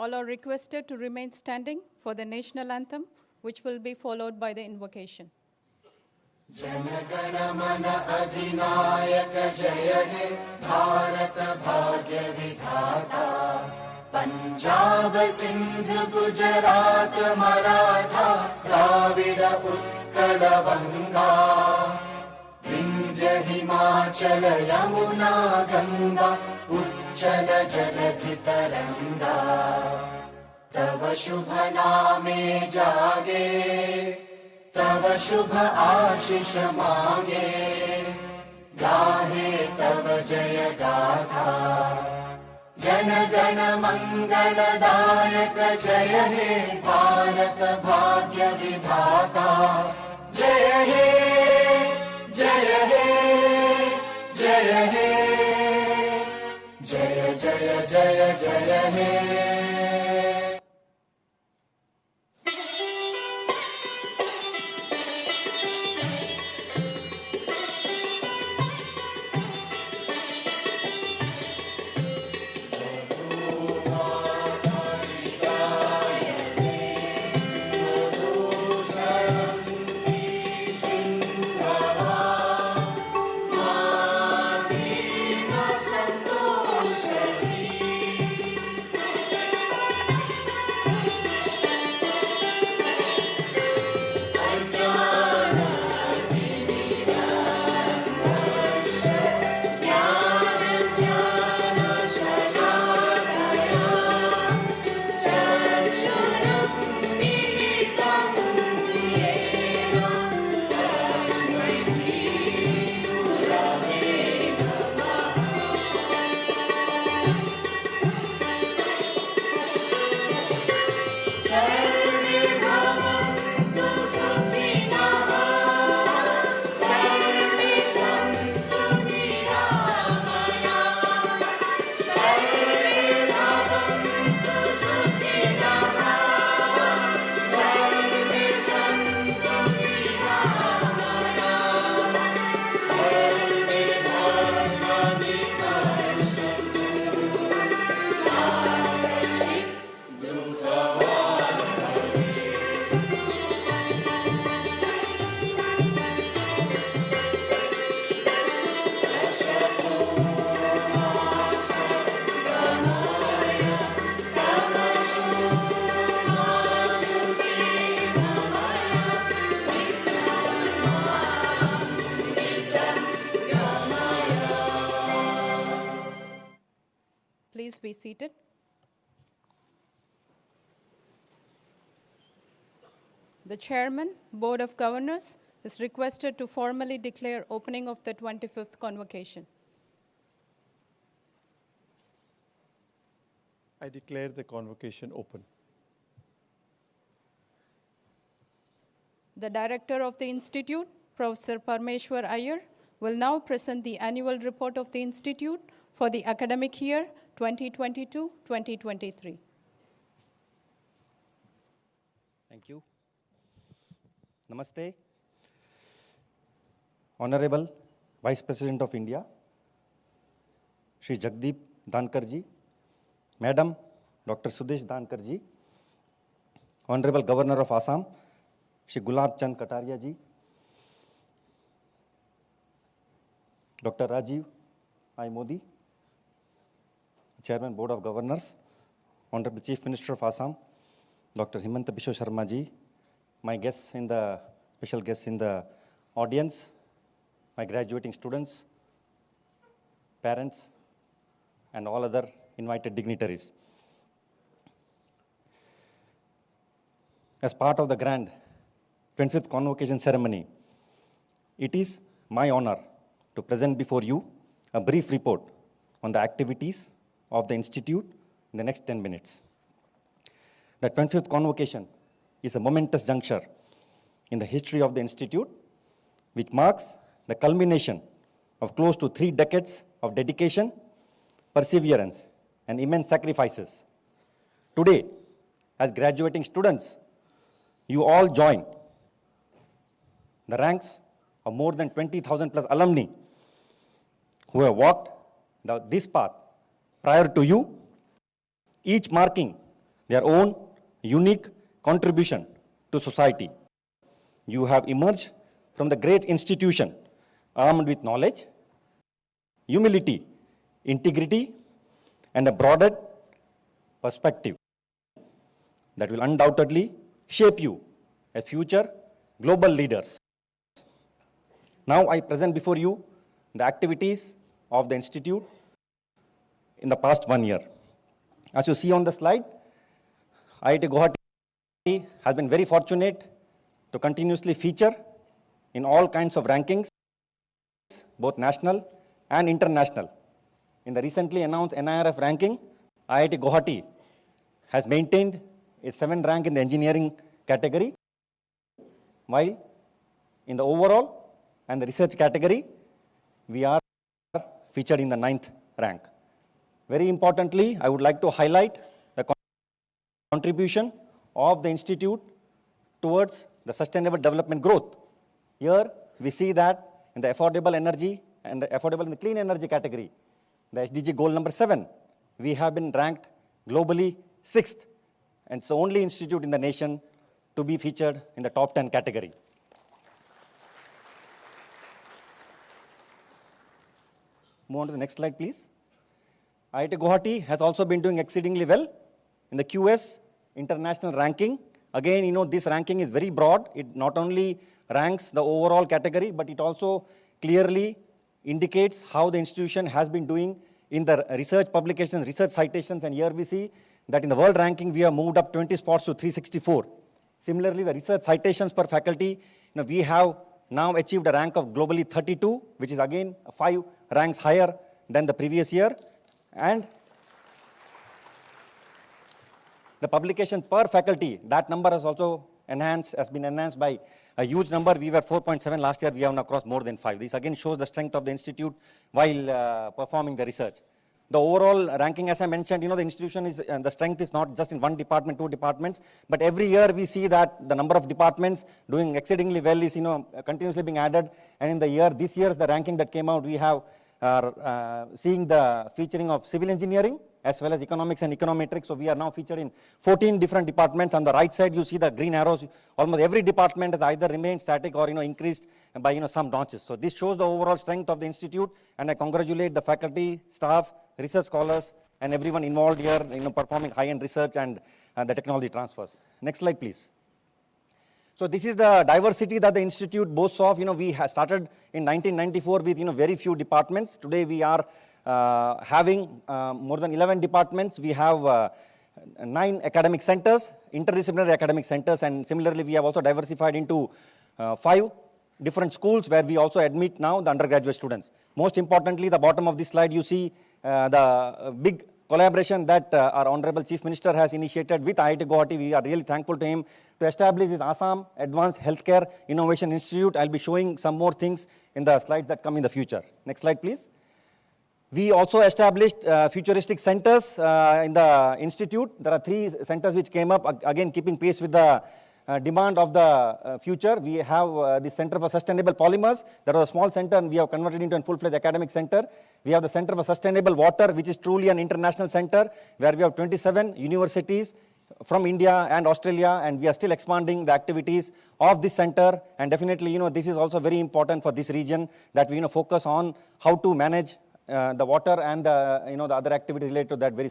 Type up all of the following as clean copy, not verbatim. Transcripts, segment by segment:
All are requested to remain standing for the national anthem, which will be followed by the invocation. जनगण मन अधिनायक जय हे भारत भाग्य विधाता पंजाब सिंध गुजरात मराठा द्राविड उत्कल बंगा विंध्य हिमाचल यमुना गंगा उच्चल जलधि तरंगा तव शुभ नामे जागे तव शुभ आशीष मांगे गाहे तव जय गाथा जन गण मंगलदायक जय हे भारत भाग्य विधाता जय हे जय हे जय हे जय जय जय जय हे Please be seated. The Chairman, Board of Governors, is requested to formally declare opening of the 25th Convocation. I declare the Convocation open. The Director of the Institute, Professor Parmeshwar Iyer, will now present the annual report of the Institute for the academic year 2022-2023. Thank you. Namaste. Honorable Vice President of India, Shri Jagdeep Dhankhar ji, Madam Dr. Sudesh Dhankhar ji, Honorable Governor of Assam, Shri Gulab Chand Kataria ji, Dr. Rajiv I. Modi, Chairman Board of Governors, Honorable Chief Minister of Assam, Dr. Himanta Biswa Sharma ji, my guests in the, special guests in the audience, my graduating students, parents, and all other invited dignitaries. As part of the grand 25th Convocation ceremony, it is my honor to present before you a brief report on the activities of the Institute in the next 10 minutes. The 25th Convocation is a momentous juncture in the history of the Institute, which marks the culmination of close to 3 decades of dedication, perseverance, and immense sacrifices. Today, as graduating students, you all join the ranks of more than 20,000 plus alumni who have walked this path prior to you, each marking their own unique contribution to society. You have emerged from the great institution armed with knowledge, humility, integrity, and a broader perspective that will undoubtedly shape you as future global leaders. Now I present before you the activities of the Institute in the past 1 year. As you see on the slide, IIT Guwahati has been very fortunate to continuously feature in all kinds of rankings, both national and international. In the recently announced NIRF ranking, IIT Guwahati has maintained its 7th rank in the engineering category, while in the overall and the research category, we are featured in the 9th rank. Very importantly, I would like to highlight the contribution of the Institute towards the sustainable development growth. Here, we see that in the affordable energy and the affordable and the clean energy category, the SDG goal number 7, we have been ranked globally 6th, and it's the only institute in the nation to be featured in the top 10 category. Move on to the next slide, please. IIT Guwahati has also been doing exceedingly well in the QS international ranking. Again, this ranking is very broad. It not only ranks the overall category, but it also clearly indicates how the institution has been doing in the research publications, research citations, and here we see that in the world ranking, we have moved up 20 spots to 364. Similarly, the research citations per faculty, we have now achieved a rank of globally 32, which is again 5 ranks higher than the previous year. And the publication per faculty, that number has also been enhanced by a huge number. We were 4.7 last year, we have now crossed more than 5. This again shows the strength of the institute while performing the research. The overall ranking, as I mentioned, the institution is, the strength is not just in one department, 2 departments, but every year we see that the number of departments doing exceedingly well is, continuously being added. And in this year's the ranking that came out, we have seeing the featuring of civil engineering as well as economics and econometrics. So we are now featured in 14 different departments. On the right side, you see the green arrows. Almost every department has either remained static or increased by some notches. So this shows the overall strength of the institute, and I congratulate the faculty, staff, research scholars, and everyone involved here, performing high-end research and the technology transfers. Next slide, please. So this is the diversity that the institute boasts of. We started in 1994 with very few departments. Today we are having more than 11 departments. We have 9 academic centers, interdisciplinary academic centers, and similarly we have also diversified into 5 different schools where we also admit now the undergraduate students. Most importantly, the bottom of this slide, you see the big collaboration that our Honorable Chief Minister has initiated with IIT Guwahati. We are really thankful to him to establish this Assam Advanced Healthcare Innovation Institute. I'll be showing some more things in the slides that come in the future. Next slide, please. We also established futuristic centers in the institute. There are 3 centers which came up, again keeping pace with the demand of the future. We have the Center for Sustainable Polymers. That was a small center and we have converted into a full-fledged academic center. We have the Center for Sustainable Water, which is truly an international center where we have 27 universities from India and Australia, and we are still expanding the activities of this center. And definitely, this is also very important for this region that we focus on how to manage the water and the the other activities related to that very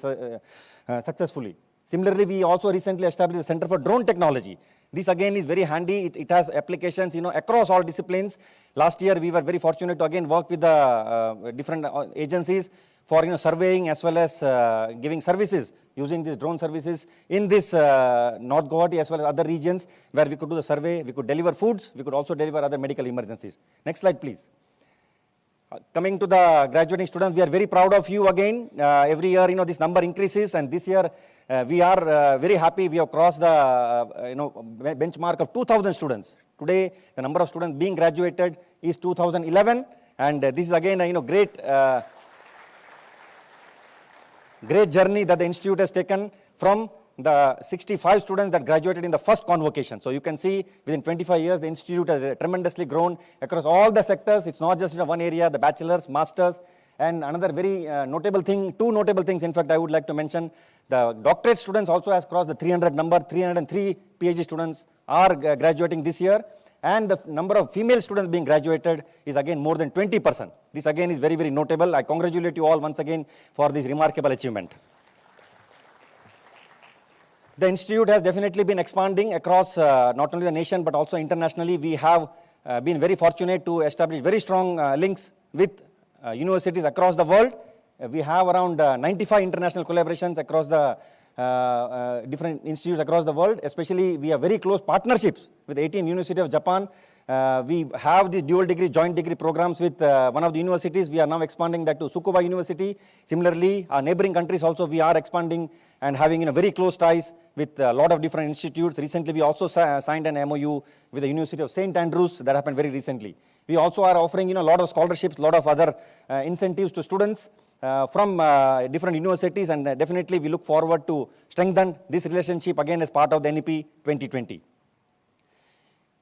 successfully. Similarly, we also recently established the Center for Drone Technology. This again is very handy. It has applications across all disciplines. Last year we were very fortunate to again work with the different agencies for surveying as well as giving services using these drone services in this North Guwahati as well as other regions where we could do the survey, we could deliver foods, we could also deliver other medical emergencies. Next slide, please. Coming to the graduating students, we are very proud of you again. Every year, this number increases, and this year we are very happy. We have crossed the benchmark of 2,000 students. Today, the number of students being graduated is 2,011, and this is again a great journey that the institute has taken from the 65 students that graduated in the first convocation. So you can see within 25 years, the institute has tremendously grown across all the sectors. It's not just one area, the bachelor's, master's, And another very notable thing, two notable things, in fact, I would like to mention. The doctorate students also has crossed the 300 number. 303 PhD students are graduating this year. And the number of female students being graduated is again more than 20%. This again is very, very notable. I congratulate you all once again for this remarkable achievement. The institute has definitely been expanding across not only the nation but also internationally. We have been very fortunate to establish very strong links with universities across the world. We have around 95 international collaborations across the different institutes across the world. Especially, we have very close partnerships with 18 Universities of Japan. We have the dual degree, joint degree programs with one of the universities. We are now expanding that to Tsukuba University. Similarly, our neighboring countries also we are expanding and having very close ties with a lot of different institutes. Recently, we also signed an MOU with the University of St. Andrews. That happened very recently. We also are offering a lot of scholarships, a lot of other incentives to students from different universities, and definitely we look forward to strengthen this relationship again as part of the NEP 2020.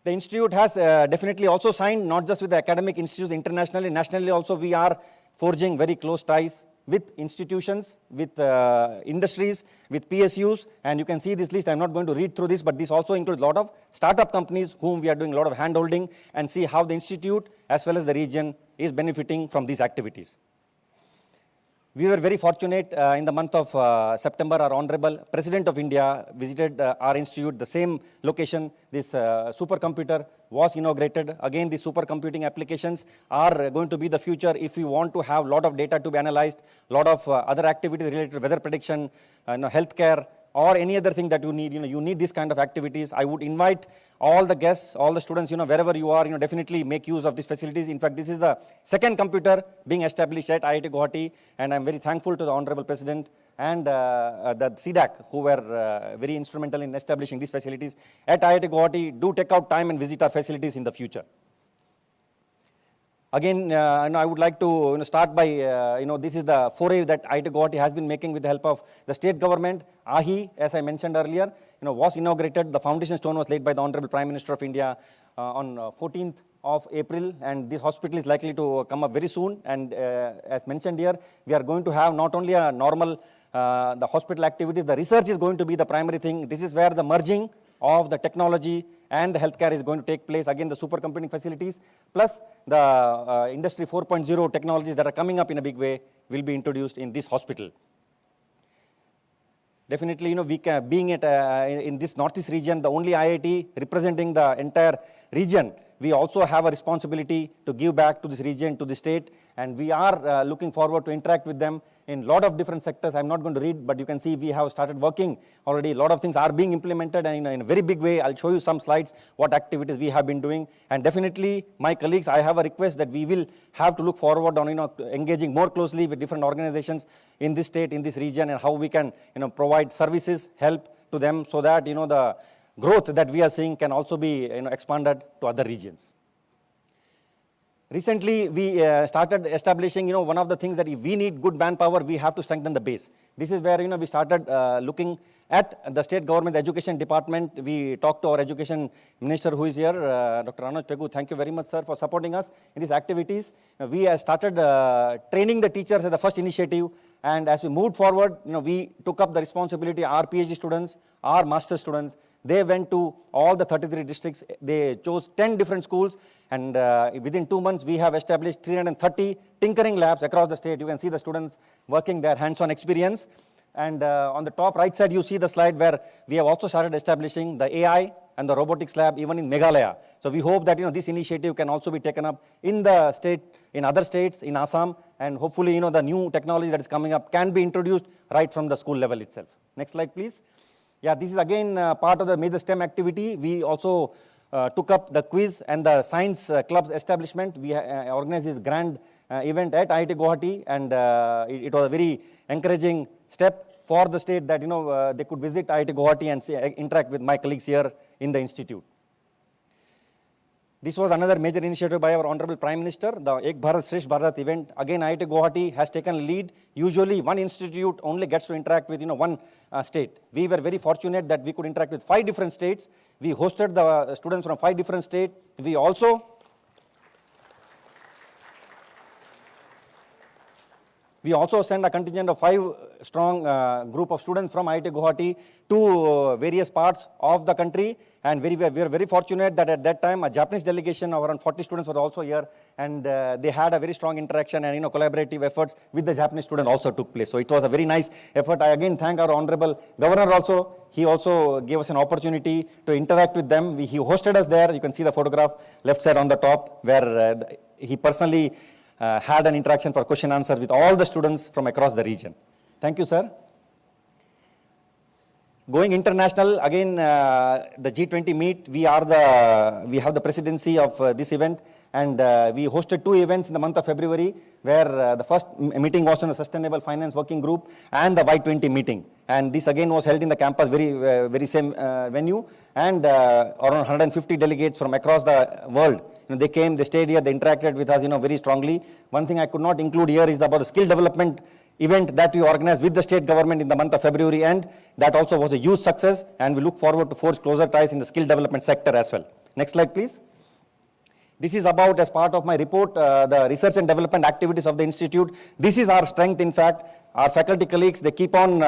The institute has definitely also signed not just with the academic institutes internationally, nationally also we are forging very close ties with institutions, with industries, with PSUs, and you can see this list. I'm not going to read through this, but this also includes a lot of startup companies whom we are doing a lot of hand-holding and see how the institute as well as the region is benefiting from these activities. We were very fortunate in the month of September, our Honorable President of India visited our institute, the same location. This supercomputer was inaugurated. Again, the supercomputing applications are going to be the future if we want to have a lot of data to be analyzed, a lot of other activities related to weather prediction, healthcare, or any other thing that you need. You need this kind of activities. I would invite all the guests, all the students, wherever you are, definitely make use of these facilities. In fact, this is the second computer being established at IIT Guwahati, and I'm very thankful to the Honorable President and the CDAC who were very instrumental in establishing these facilities at IIT Guwahati. Do take out time and visit our facilities in the future. Again, I would like to start by, this is the foray that IIT Guwahati has been making with the help of the state government. AHI, as I mentioned earlier, was inaugurated. The foundation stone was laid by the Honorable Prime Minister of India on 14th of April, and this hospital is likely to come up very soon. And as mentioned here, we are going to have not only a normal the hospital activities, the research is going to be the primary thing. This is where the merging of the technology and the healthcare is going to take place. Again, the supercomputing facilities plus the Industry 4.0 technologies that are coming up in a big way will be introduced in this hospital. Definitely, we can, being in this Northeast region, the only IIT representing the entire region, we also have a responsibility to give back to this region, to the state, and we are looking forward to interact with them in a lot of different sectors. I'm not going to read, but you can see we have started working already. A lot of things are being implemented, and in a very big way. I'll show you some slides, what activities we have been doing. And definitely, my colleagues, I have a request that we will have to look forward on engaging more closely with different organizations in this state, in this region, and how we can provide services, help to them, so that the growth that we are seeing can also be expanded to other regions. Recently, we started establishing, one of the things that if we need good manpower, we have to strengthen the base. This is where, we started looking at the state government education department. We talked to our education minister who is here, Dr. Anuj Pegu. Thank you very much, sir, for supporting us in these activities. We started training the teachers as the first initiative. And as we moved forward, we took up the responsibility, our PhD students, our master students. They went to all the 33 districts. They chose 10 different schools, and within 2 months, we have established 330 tinkering labs across the state. You can see the students working their hands-on experience. And on the top right side, you see the slide where we have also started establishing the AI and the robotics lab even in Meghalaya. So we hope that this initiative can also be taken up in the state, in other states, in Assam, and hopefully the new technology that is coming up can be introduced right from the school level itself. Next slide, please. Yeah, this is again part of the major STEM activity. We also took up the quiz and the science clubs establishment. We organized this grand event at IIT Guwahati, and it was a very encouraging step for the state that they could visit IIT Guwahati and interact with my colleagues here in the institute. This was another major initiative by our Honorable Prime Minister, the Ek Bharat Shresth Bharat event. Again, IIT Guwahati has taken lead. Usually, one institute only gets to interact with one state. We were very fortunate that we could interact with 5 different states. We hosted the students from 5 different states. We also We also sent a contingent of 5 strong group of students from IIT Guwahati to various parts of the country. And we were very fortunate that at that time a Japanese delegation of around 40 students were also here, and they had a very strong interaction, and collaborative efforts with the Japanese student also took place. So it was a very nice effort. I again thank our Honorable Governor also. He also gave us an opportunity to interact with them. He hosted us there. You can see the photograph left side on the top, where he personally had an interaction for question answer with all the students from across the region. Thank you, sir. Going international, again, the G20 meet, we have the presidency of this event, and we hosted 2 events in the month of February, where the first meeting was on the Sustainable Finance Working Group and the Y20 meeting. And this again was held in the campus, very same venue, and around 150 delegates from across the world. They came, they stayed here, they interacted with us, very strongly. One thing I could not include here is about the skill development event that we organized with the state government in the month of February, and that also was a huge success, and we look forward to forge closer ties in the skill development sector as well. Next slide, please. This is about, as part of my report, the research and development activities of the institute. This is our strength, in fact. Our faculty colleagues, they keep on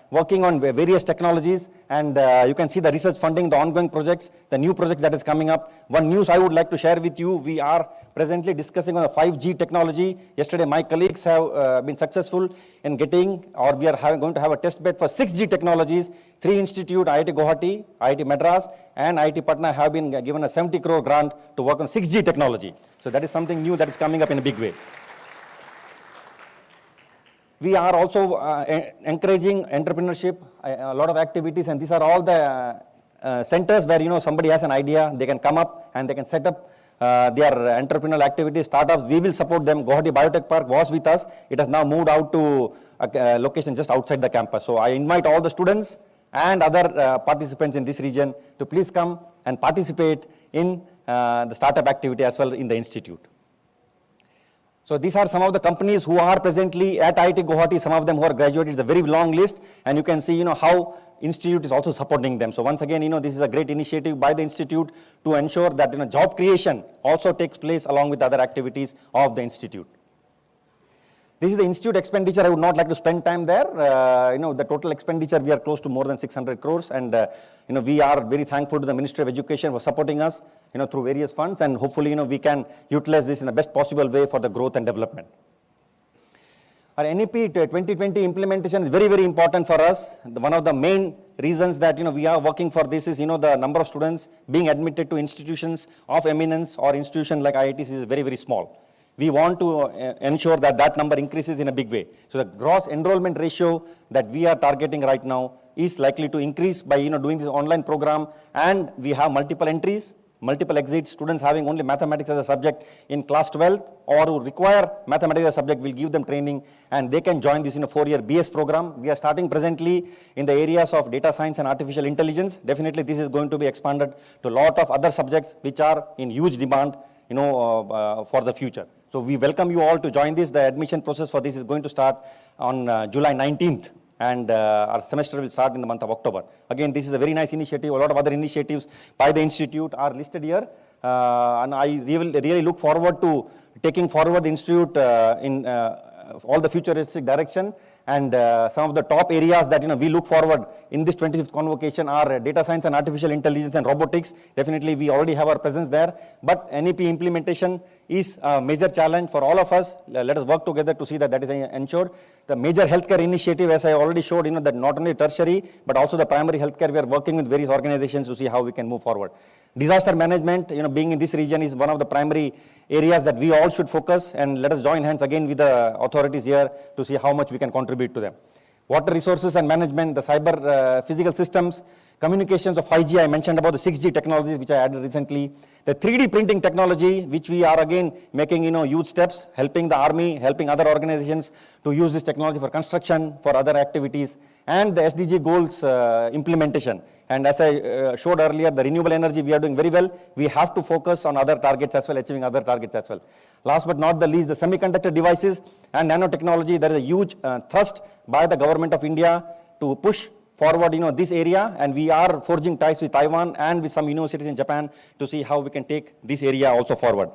working on various technologies, and you can see the research funding, the ongoing projects, the new projects that is coming up. One news I would like to share with you, we are presently discussing on the 5G technology. Yesterday, my colleagues have been successful in getting, or we are going to have a test bed for 6G technologies. 3 institutes, IIT Guwahati, IIT Madras, and IIT Patna have been given a 70 crore grant to work on 6G technology. So that is something new that is coming up in a big way. We are also encouraging entrepreneurship, a lot of activities, and these are all the centers where somebody has an idea, they can come up and they can set up their entrepreneurial activities, startups. We will support them. Guwahati Biotech Park was with us. It has now moved out to a location just outside the campus. So I invite all the students and other participants in this region to please come and participate in the startup activity as well in the institute. So these are some of the companies who are presently at IIT Guwahati, some of them who are graduated. It's a very long list, and you can see how institute is also supporting them. So once again, this is a great initiative by the institute to ensure that job creation also takes place along with other activities of the institute. This is the institute expenditure. I would not like to spend time there. The total expenditure, we are close to more than 600 crores, and we are very thankful to the Ministry of Education for supporting us through various funds, and hopefully we can utilize this in the best possible way for the growth and development. Our NEP 2020 implementation is very, very important for us. One of the main reasons that we are working for this is the number of students being admitted to institutions of eminence or institutions like IITs is very, very small. We want to ensure that number increases in a big way. So the gross enrollment ratio that we are targeting right now is likely to increase by doing this online program, and we have multiple entries, multiple exits. Students having only mathematics as a subject in class 12 or who require mathematics as a subject, will give them training, and they can join this in a 4-year BS program. We are starting presently in the areas of data science and artificial intelligence. Definitely this is going to be expanded to a lot of other subjects which are in huge demand for the future. So we welcome you all to join this. The admission process for this is going to start on July 19th, and our semester will start in the month of October. Again, this is a very nice initiative. A lot of other initiatives by the institute are listed here, and I really look forward to taking forward the institute in all the futuristic direction. And some of the top areas that we look forward in this 25th convocation are data science and artificial intelligence and robotics. Definitely we already have our presence there, but NEP implementation is a major challenge for all of us. Let us work together to see that is ensured. The major healthcare initiative, as I already showed, that not only tertiary but also the primary healthcare, we are working with various organizations to see how we can move forward. Disaster management, being in this region, is one of the primary areas that we all should focus, and let us join hands again with the authorities here to see how much we can contribute to them. Water resources and management, the cyber physical systems, communications of 5G, I mentioned about the 6G technologies which I added recently. The 3D printing technology, which we are again making huge steps, helping the army, helping other organizations to use this technology for construction, for other activities, and the SDG goals implementation. And as I showed earlier, the renewable energy, we are doing very well. We have to focus on other targets as well, achieving other targets as well. Last but not the least, the semiconductor devices and nanotechnology. There is a huge thrust by the government of India to push forward this area, and we are forging ties with Taiwan and with some universities in Japan to see how we can take this area also forward.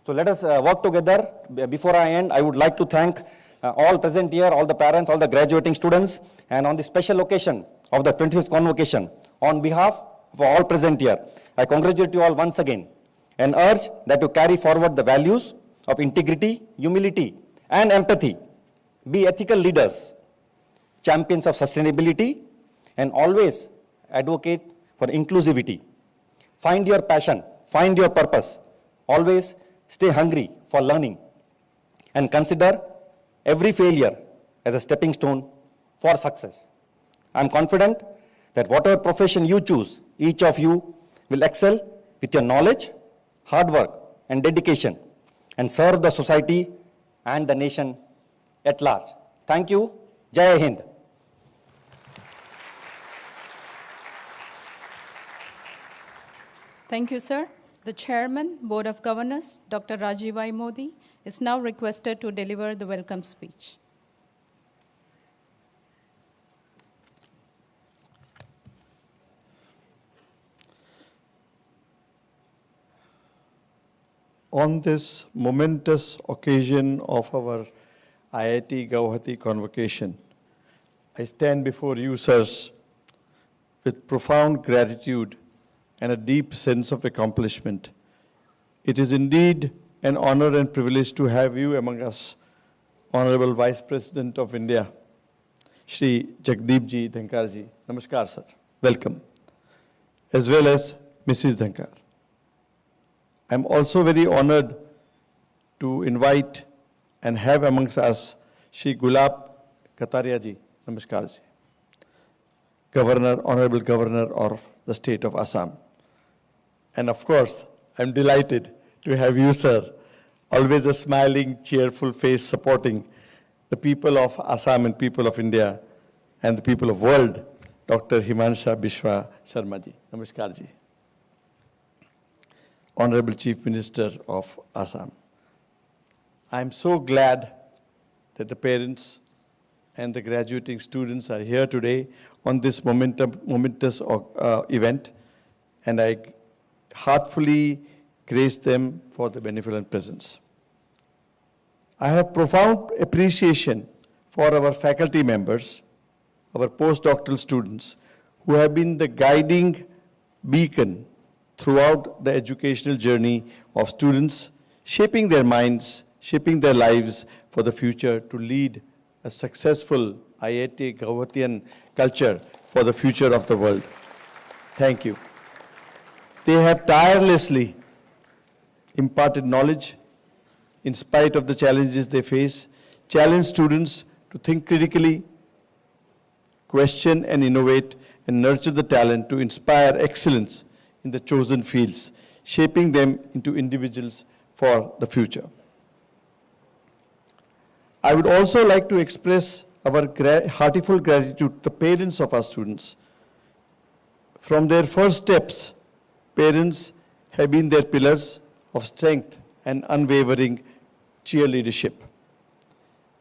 So let us work together. Before I end, I would like to thank all present here, all the parents, all the graduating students, and on the special occasion of the 25th Convocation, on behalf of all present here, I congratulate you all once again and urge that you carry forward the values of integrity, humility, and empathy. Be ethical leaders, champions of sustainability, and always advocate for inclusivity. Find your passion, find your purpose. Always stay hungry for learning and consider every failure as a stepping stone for success. I am confident that whatever profession you choose, each of you will excel with your knowledge, hard work, and dedication, and serve the society and the nation at large. Thank you. Jai Hind. Thank you, sir. The Chairman, Board of Governors, Dr. Rajiv Modi, is now requested to deliver the welcome speech. On this momentous occasion of our IIT Guwahati Convocation, I stand before you, sirs, with profound gratitude and a deep sense of accomplishment. It is indeed an honor and privilege to have you among us, Honorable Vice President of India, Shri Jagdeep ji, Dhankhar ji. Namaskar, sir. Welcome. As well as Mrs. Dhankhar. I'm also very honored to invite and have amongst us Shri Gulab Kataria ji. Namaskar ji. Governor, Honorable Governor of the state of Assam. And of course, I'm delighted to have you, sir, always a smiling, cheerful face supporting the people of Assam and people of India and the people of world, Dr. Himansha Biswa Sharma ji. Namaskar ji. Honorable Chief Minister of Assam. I'm so glad that the parents and the graduating students are here today on this momentous event, and I heartfully grace them for the benevolent presence. I have profound appreciation for our faculty members, our postdoctoral students, who have been the guiding beacon throughout the educational journey of students, shaping their minds, shaping their lives for the future to lead a successful IIT Guwahatian culture for the future of the world. Thank you. They have tirelessly imparted knowledge in spite of the challenges they face, challenge students to think critically, question and innovate, and nurture the talent to inspire excellence in the chosen fields, shaping them into individuals for the future. I would also like to express our heartful gratitude to the parents of our students. From their first steps, parents have been their pillars of strength and unwavering cheerleadership.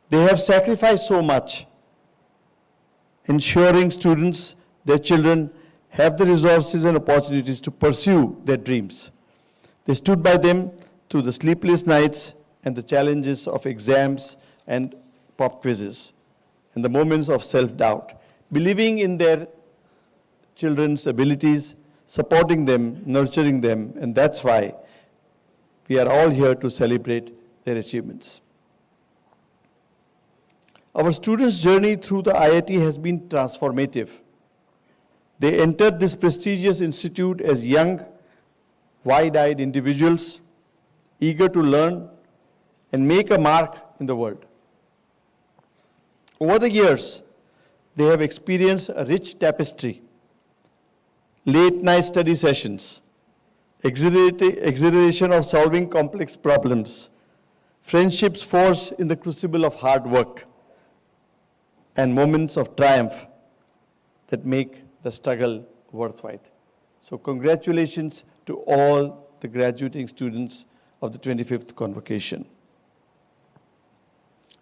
They have sacrificed so much, ensuring students, their children, have the resources and opportunities to pursue their dreams. They stood by them through the sleepless nights and the challenges of exams and pop quizzes and the moments of self-doubt, believing in their children's abilities, supporting them, nurturing them, and that's why we are all here to celebrate their achievements. Our students' journey through the IIT has been transformative. They entered this prestigious institute as young, wide-eyed individuals, eager to learn and make a mark in the world. Over the years, they have experienced a rich tapestry, late-night study sessions, exhilaration of solving complex problems, friendships forged in the crucible of hard work, and moments of triumph that make the struggle worthwhile. So congratulations to all the graduating students of the 25th Convocation.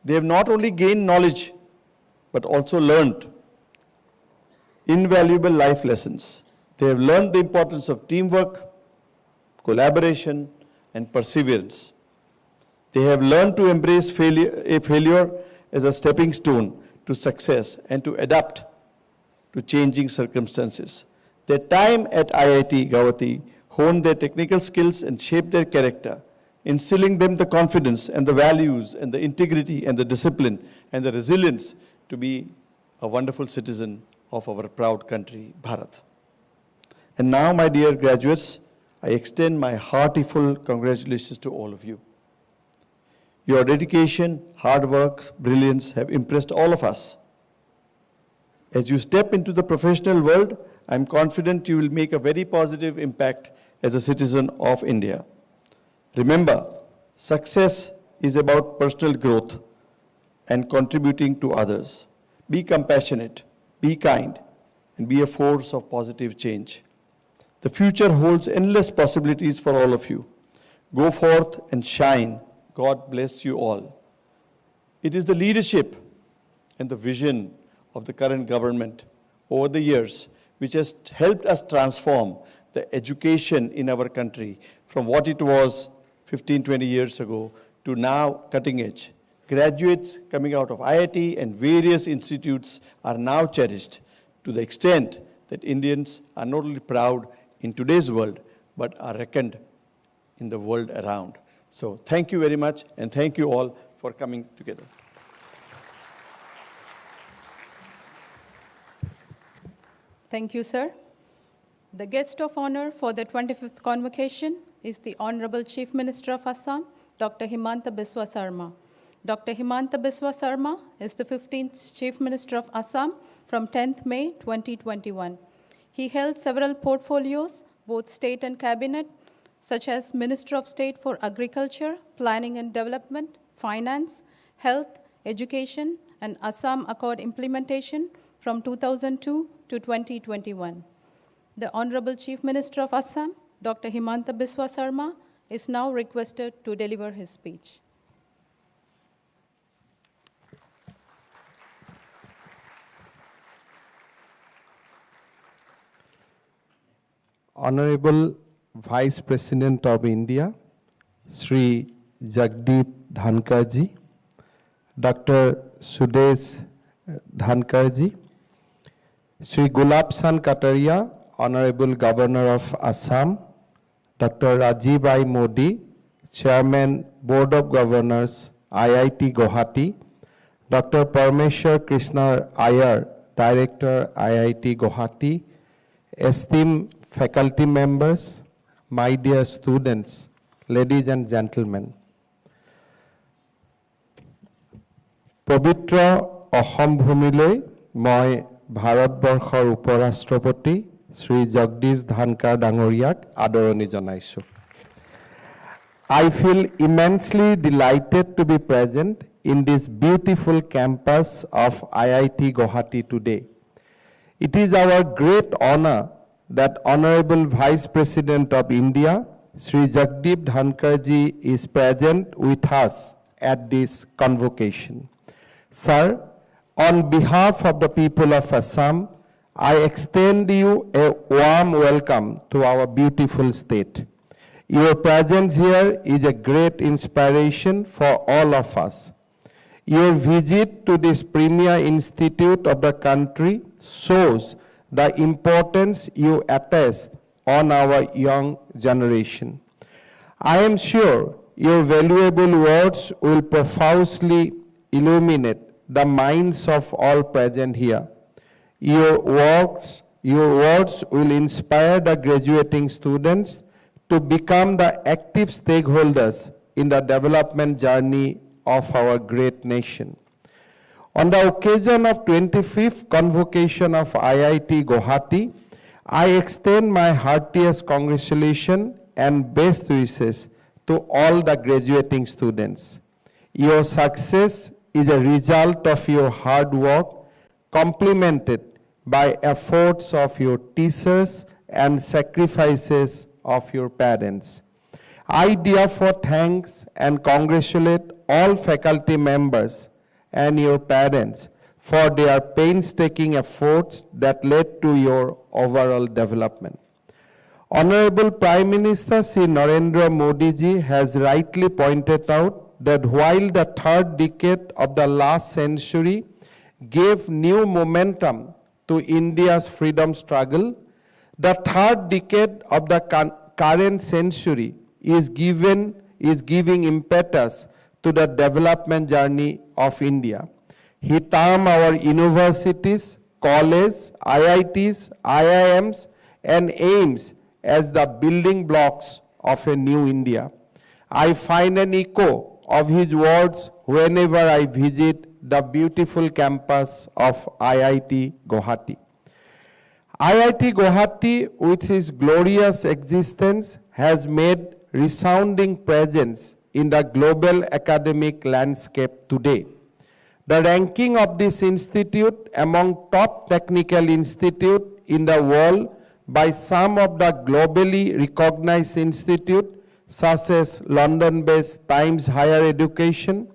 They have not only gained knowledge, but also learned invaluable life lessons. They have learned the importance of teamwork, collaboration, and perseverance. They have learned to embrace failure as a stepping stone to success and to adapt to changing circumstances. Their time at IIT Guwahati honed their technical skills and shaped their character, instilling them the confidence and the values and the integrity and the discipline and the resilience to be a wonderful citizen of our proud country, Bharat. And now, my dear graduates, I extend my heartful congratulations to all of you. Your dedication, hard work, brilliance have impressed all of us. As you step into the professional world, I am confident you will make a very positive impact as a citizen of India. Remember, success is about personal growth and contributing to others. Be compassionate, be kind, and be a force of positive change. The future holds endless possibilities for all of you. Go forth and shine. God bless you all. It is the leadership and the vision of the current government over the years which has helped us transform the education in our country from what it was 15, 20 years ago to now cutting edge. Graduates coming out of IIT and various institutes are now cherished to the extent that Indians are not only proud in today's world, but are reckoned in the world around. So thank you very much, and thank you all for coming together. Thank you, sir. The guest of honor for the 25th convocation is the Honorable Chief Minister of Assam, Dr. Himanta Biswa Sarma. Dr. Himanta Biswa Sarma is the 15th Chief Minister of Assam from 10th May 2021. He held several portfolios, both state and cabinet, such as Minister of State for Agriculture, Planning and Development, Finance, Health, Education, and Assam Accord implementation from 2002 to 2021. The Honorable Chief Minister of Assam, Dr. Himanta Biswa Sarma, is now requested to deliver his speech. Honorable Vice President of India, Sri Jagdeep Dhankhar ji, Dr. Sudesh Dhankhar ji, Sri Gulabsan Kataria, Honorable Governor of Assam, Dr. Rajiv Modi, Chairman, Board of Governors, IIT Guwahati, Dr. Parmeshwar Krishna Iyer, Director, IIT Guwahati, esteemed faculty members, my dear students, ladies and gentlemen. পবিত্ৰ অসম ভূমিলৈ মই ভাৰতবৰ্ষৰ উপৰাষ্ট্ৰপতি শ্ৰী জগদীশ ধানকাৰ ডাঙৰীয়াক আদৰণি জনাইছোঁ। I feel immensely delighted to be present in this beautiful campus of IIT Guwahati today. It is our great honor that Honorable Vice President of India, Sri Jagdeep Dhankhar ji, is present with us at this convocation. Sir, on behalf of the people of Assam, I extend you a warm welcome to our beautiful state. Your presence here is a great inspiration for all of us. Your visit to this premier institute of the country shows the importance you attach on our young generation. I am sure your valuable words will profoundly illuminate the minds of all present here. Your words will inspire the graduating students to become the active stakeholders in the development journey of our great nation. On the occasion of 25th convocation of IIT Guwahati, I extend my heartiest congratulations and best wishes to all the graduating students. Your success is a result of your hard work, complemented by efforts of your teachers and sacrifices of your parents. I therefore thanks and congratulate all faculty members and your parents for their painstaking efforts that led to your overall development. Honorable Prime Minister Sri Narendra Modi ji has rightly pointed out that while the third decade of the last century gave new momentum to India's freedom struggle, the third decade of the current century is giving impetus to the development journey of India. He termed our universities, colleges, IITs, IIMs, and AIMS as the building blocks of a new India. I find an echo of his words whenever I visit the beautiful campus of IIT Guwahati. IIT Guwahati, with its glorious existence, has made resounding presence in the global academic landscape today. The ranking of this institute among top technical institutes in the world by some of the globally recognized institutes such as London-based Times Higher Education,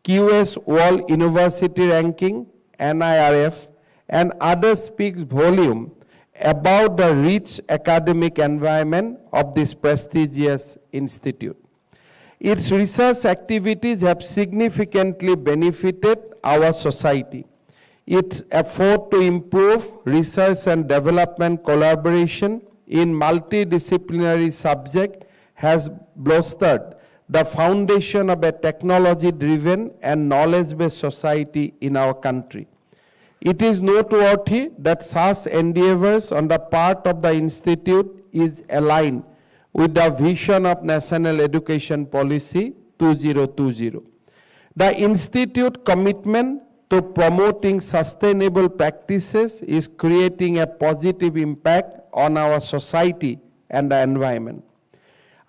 QS World University Ranking, NIRF, and others speaks volume about the rich academic environment of this prestigious institute. Its research activities have significantly benefited our society. Its effort to improve research and development collaboration in multidisciplinary subjects has bolstered the foundation of a technology-driven and knowledge-based society in our country. It is noteworthy that such endeavors on the part of the Institute is aligned with the vision of National Education Policy 2020. The Institute's commitment to promoting sustainable practices is creating a positive impact on our society and the environment.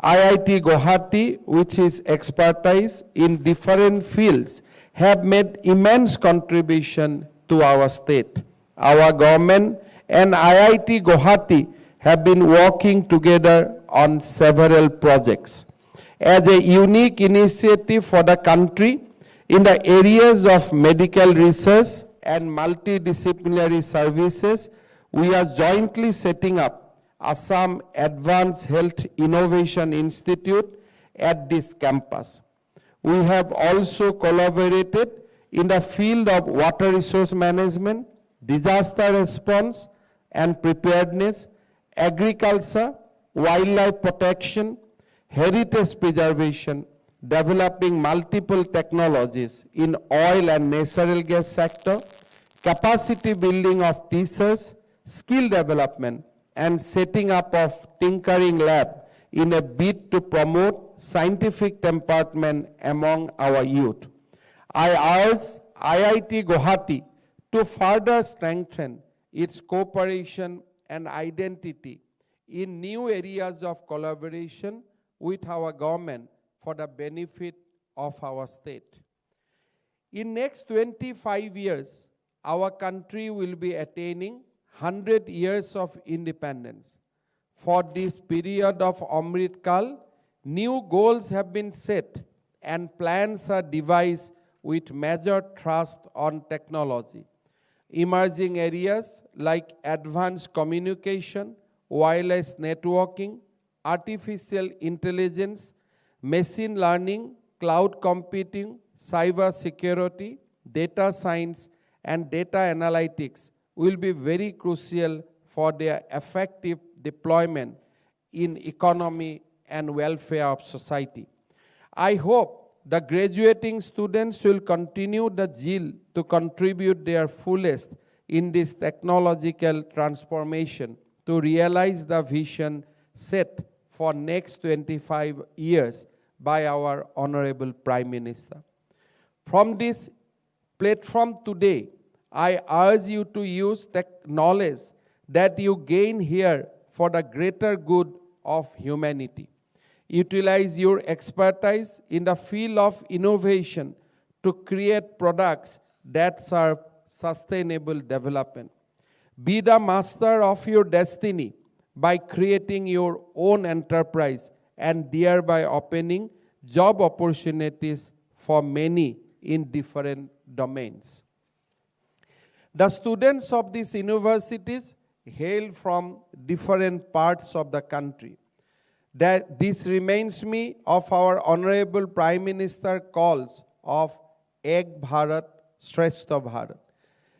IIT Guwahati, which is expertise in different fields, have made immense contribution to our state. Our government and IIT Guwahati have been working together on several projects. As a unique initiative for the country in the areas of medical research and multidisciplinary services, we are jointly setting up Assam Advanced Health Innovation Institute at this campus. We have also collaborated in the field of water resource management, disaster response and preparedness, agriculture, wildlife protection, heritage preservation, developing multiple technologies in oil and natural gas sector, capacity building of teachers, skill development, and setting up of tinkering lab in a bid to promote scientific temperament among our youth. I urge IIT Guwahati to further strengthen its cooperation and identity in new areas of collaboration with our government for the benefit of our state. In next 25 years, our country will be attaining 100 years of independence. For this period of Amrit Kal, new goals have been set and plans are devised with major thrust on technology. Emerging areas like advanced communication, wireless networking, artificial intelligence, machine learning, cloud computing, cyber security, data science, and data analytics will be very crucial for their effective deployment in economy and welfare of society. I hope the graduating students will continue the zeal to contribute their fullest in this technological transformation to realize the vision set for next 25 years by our Honorable Prime Minister. From this platform today, I urge you to use the knowledge that you gain here for the greater good of humanity. Utilize your expertise in the field of innovation to create products that serve sustainable development. Be the master of your destiny by creating your own enterprise and thereby opening job opportunities for many in different domains. The students of these universities hail from different parts of the country. that this reminds me of our Honorable Prime Minister calls of Ek Bharat, Shrestha Bharat.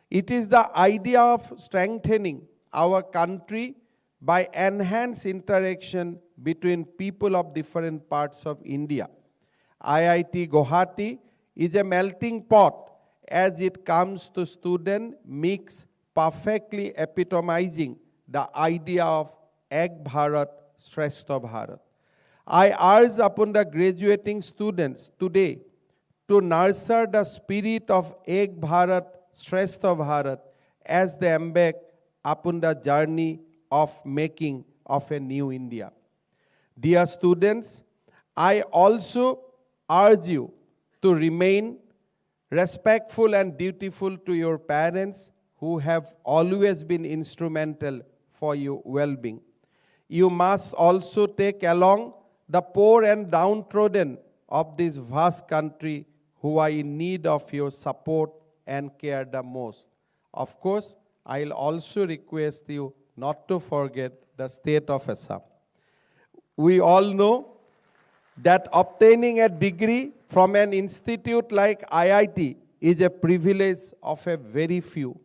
It is the idea of strengthening our country by enhanced interaction between people of different parts of India. IIT Guwahati is a melting pot as it comes to student mix, perfectly epitomizing the idea of Ek Bharat, Shrestha Bharat. I urge upon the graduating students today to nurture the spirit of Ek Bharat, Shrestha Bharat as they embark upon the journey of making of a new India. Dear students, I also urge you to remain respectful and dutiful to your parents who have always been instrumental for your well-being. You must also take along the poor and downtrodden of this vast country who are in need of your support and care the most. Of course, I'll also request you not to forget the state of Assam. We all know that obtaining a degree from an institute like IIT is a privilege of a very few.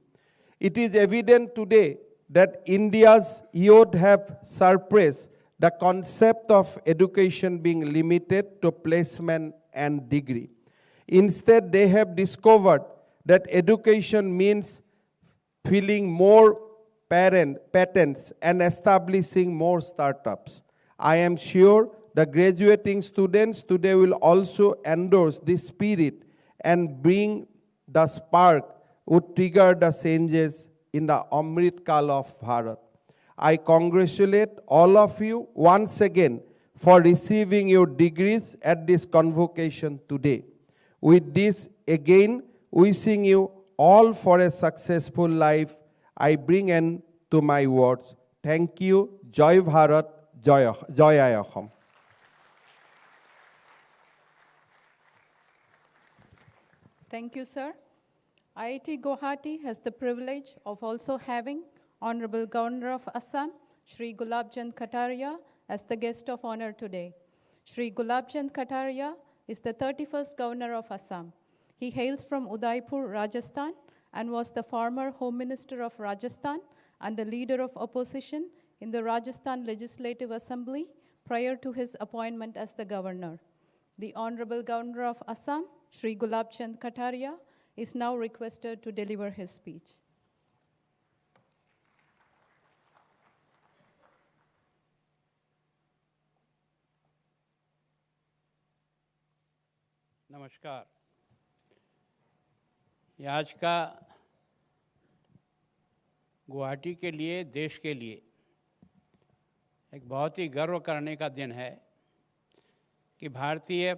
It is evident today that India's youth have suppressed the concept of education being limited to placement and degree. Instead, they have discovered that education means filling more patents and establishing more startups. I am sure the graduating students today will also endorse this spirit and bring the spark would trigger the changes in the Amrit Kal of Bharat. I congratulate all of you once again for receiving your degrees at this convocation today. With this, again, wishing you all for a successful life, I bring end to my words. Thank you. Jai Bharat, Jai Ahom. Thank you, sir. IIT Guwahati has the privilege of also having Honorable Governor of Assam, Shri Gulabchand Kataria, as the guest of honor today. Shri Gulabchand Kataria is the 31st Governor of Assam. He hails from Udaipur, Rajasthan, and was the former Home Minister of Rajasthan and the leader of opposition in the Rajasthan Legislative Assembly prior to his appointment as the governor. The Honorable Governor of Assam, Shri Gulabchand Kataria, is now requested to deliver his speech. नमस्कार। ये आज का गुवाहाटी के लिए, देश के लिए एक बहुत ही गर्व करने का दिन है कि भारतीय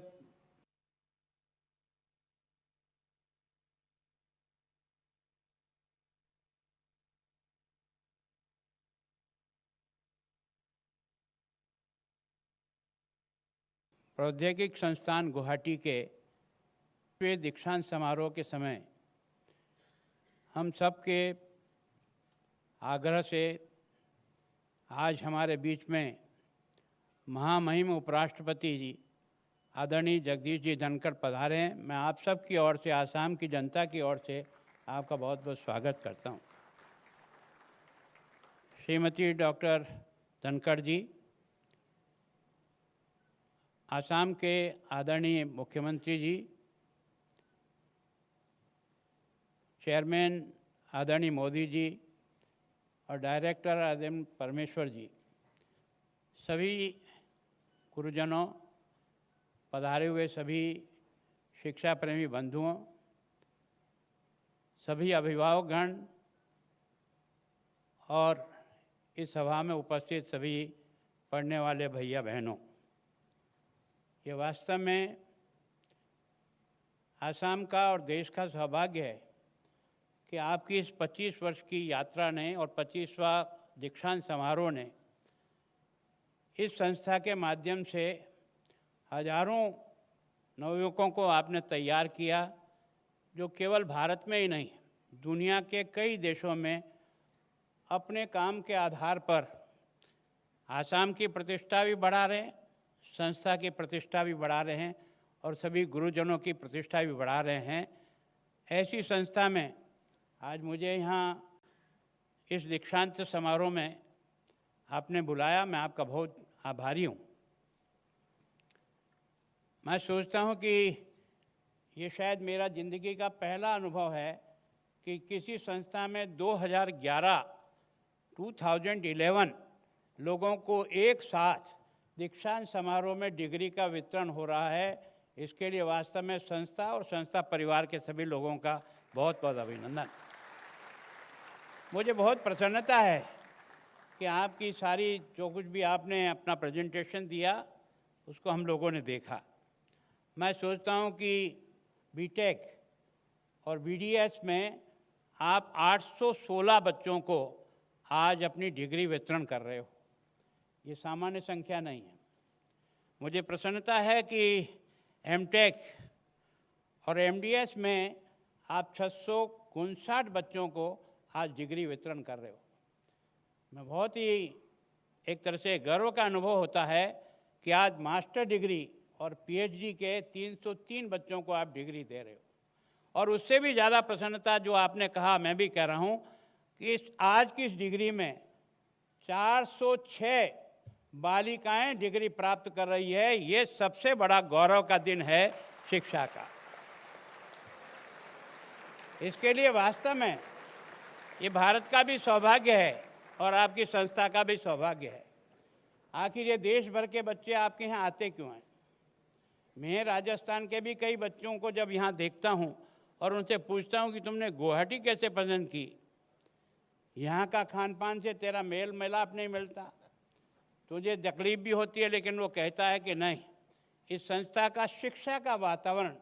प्रौद्योगिक संस्थान गुवाहाटी के दीक्षांत समारोह के समय हम सबके आग्रह से आज हमारे बीच में महामहिम उपराष्ट्रपति जी आदरणीय जगदीश जी धनखड़ पधारे हैं। मैं आप सब की ओर से, आसाम की जनता की ओर से आपका बहुत बहुत स्वागत करता हूं। श्रीमती डॉक्टर धनखड़ जी, आसाम के आदरणीय मुख्यमंत्री जी, चेयरमैन आदरणीय मोदी जी और डायरेक्टर आदरणीय परमेश्वर जी, सभी गुरुजनों, पधारे हुए सभी शिक्षा प्रेमी बंधुओं, सभी अभिभावकगण और इस सभा में उपस्थित सभी पढ़ने वाले भैया बहनों, ये वास्तव में आसाम का और देश का सौभाग्य है कि आपकी इस 25 वर्ष की यात्रा ने और 25वां दीक्षांत समारोह ने इस संस्था के माध्यम से हजारों नवयुवकों को आपने तैयार किया, जो केवल भारत में ही नहीं, दुनिया के कई देशों में अपने काम के आधार पर आसाम की प्रतिष्ठा भी बढ़ा रहे हैं, संस्था की प्रतिष्ठा भी बढ़ा रहे हैं और सभी गुरुजनों की प्रतिष्ठा भी बढ़ा रहे हैं। ऐसी संस्था में आज मुझे यहाँ इस दीक्षांत समारोह में आपने बुलाया, मैं आपका बहुत आभारी हूँ। मैं सोचता हूँ कि ये शायद मेरा ज़िंदगी का पहला अनुभव है कि किसी संस्था में 2011 लोगों को एक साथ दीक्षांत समारोह में डिग्री का वितरण हो रहा है। इसके लिए वास्तव में संस्था और संस्था परिवार के सभी लोगों का बहुत बहुत अभिनंदन। मुझे बहुत प्रसन्नता है कि आपकी सारी जो कुछ भी आपने अपना प्रेजेंटेशन दिया उसको हम लोगों ने देखा। मैं सोचता हूँ कि बीटेक और बीडीएस में आप 816 बच्चों को आज अपनी डिग्री वितरण कर रहे हो। ये सामान्य संख्या नहीं है। मुझे प्रसन्नता है कि एमटेक और एमडीएस में आप 659 बच्चों को आज डिग्री वितरण कर रहे हो। मैं बहुत ही एक तरह से गर्व का अनुभव होता है कि आज मास्टर डिग्री और पीएचडी के 303 बच्चों को आप डिग्री दे रहे हो। और उससे भी ज़्यादा प्रसन्नता जो आपने कहा, मैं भी कह रहा हूँ कि आज की इस डिग्री में 406 बालिकाएं डिग्री प्राप्त कर रही है। ये सबसे बड़ा गौरव का दिन है शिक्षा का। इसके लिए वास्तव में ये भारत का भी सौभाग्य है और आपकी संस्था का भी सौभाग्य है। आखिर ये देश भर के बच्चे आपके यहाँ आते क्यों हैं? मैं राजस्थान के भी कई बच्चों को जब यहाँ देखता हूँ और उनसे पूछता हूँ कि तुमने गुवाहाटी कैसे पसंद की, यहाँ का खान पान से तेरा मेल मिलाप नहीं मिलता, तुझे तकलीफ भी होती है, लेकिन वो कहता है कि नहीं, इस संस्था का शिक्षा का वातावरण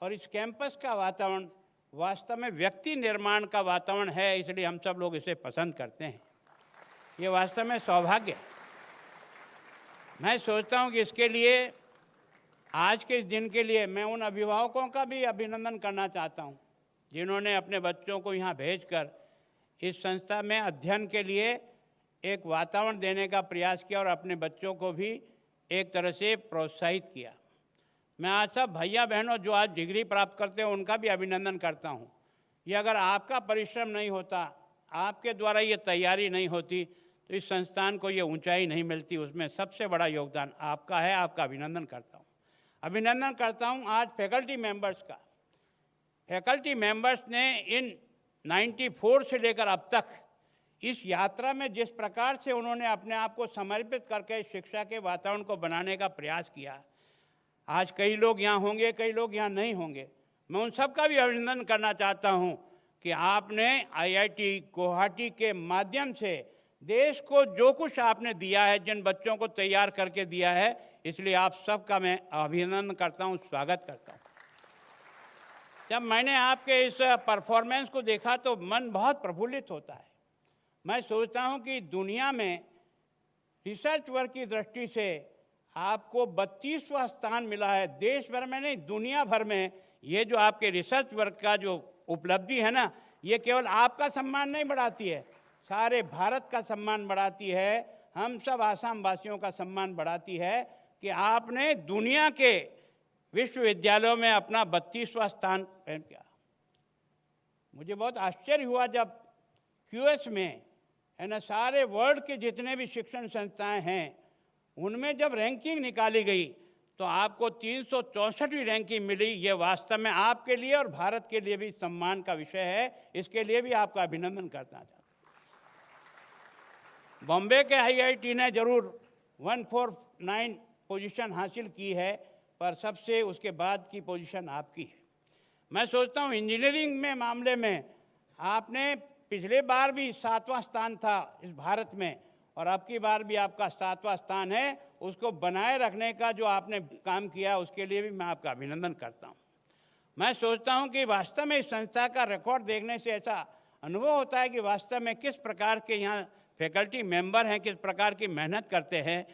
और इस कैंपस का वातावरण वास्तव में व्यक्ति निर्माण का वातावरण है, इसलिए हम सब लोग इसे पसंद करते हैं। ये वास्तव में सौभाग्य है। मैं सोचता हूँ कि इसके लिए आज के इस दिन के लिए मैं उन अभिभावकों का भी अभिनंदन करना चाहता हूँ जिन्होंने अपने बच्चों को यहाँ भेजकर इस संस्था में अध्ययन के लिए एक वातावरण देने का प्रयास किया और अपने बच्चों को भी एक तरह से प्रोत्साहित किया। मैं आज सब भैया बहनों जो आज डिग्री प्राप्त करते हैं उनका भी अभिनंदन करता हूँ। ये अगर आपका परिश्रम नहीं होता, आपके द्वारा ये तैयारी नहीं होती तो इस संस्थान को ये ऊंचाई नहीं मिलती। उसमें सबसे बड़ा योगदान आपका है। आपका अभिनंदन करता हूँ। अभिनंदन करता हूँ आज फैकल्टी मेंबर्स का। फैकल्टी मेंबर्स ने इन 94 से लेकर अब तक इस यात्रा में जिस प्रकार से उन्होंने अपने आप को समर्पित करके शिक्षा के वातावरण को बनाने का प्रयास किया। आज कई लोग यहाँ होंगे, कई लोग यहाँ नहीं होंगे। मैं उन सब का भी अभिनंदन करना चाहता हूँ कि आपने आईआईटी गुवाहाटी के माध्यम से देश को जो कुछ आपने दिया है, जिन बच्चों को तैयार करके दिया है, इसलिए आप सबका मैं अभिनंदन करता हूँ, स्वागत करता हूँ। जब मैंने आपके इस परफॉर्मेंस को देखा तो मन बहुत प्रफुल्लित होता है। मैं सोचता हूँ कि दुनिया में रिसर्च वर्क की दृष्टि से आपको 32वां स्थान मिला है। देश भर में नहीं, दुनिया भर में ये जो आपके रिसर्च वर्क का जो उपलब्धि है ना, ये केवल आपका सम्मान नहीं बढ़ाती है, सारे भारत का सम्मान बढ़ाती है, हम सब आसाम वासियों का सम्मान बढ़ाती है कि आपने दुनिया के विश्वविद्यालयों में अपना 32वां स्थान कायम किया। मुझे बहुत आश्चर्य हुआ जब यूएस में सारे वर्ल्ड के जितने भी शिक्षण संस्थाएं हैं उनमें जब रैंकिंग निकाली गई तो आपको 364वीं रैंकिंग मिली। ये वास्तव में आपके लिए और भारत के लिए भी सम्मान का विषय है। इसके लिए भी आपका अभिनंदन करना चाहता हूँ। बॉम्बे के आईआईटी ने जरूर 149 पोजीशन हासिल की है, पर सबसे उसके बाद की पोजीशन आपकी है। मैं सोचता हूँ इंजीनियरिंग में मामले में आपने पिछले बार भी 7वां स्थान था इस भारत में, और अब की बार भी आपका 7वां स्थान है। उसको बनाए रखने का जो आपने काम किया उसके लिए भी मैं आपका अभिनंदन करता हूँ। मैं सोचता हूँ कि वास्तव में इस संस्था का रिकॉर्ड देखने से ऐसा अनुभव होता है कि वास्तव में किस प्रकार के यहाँ फैकल्टी मेंबर हैं, किस प्रकार की मेहनत करते हैं।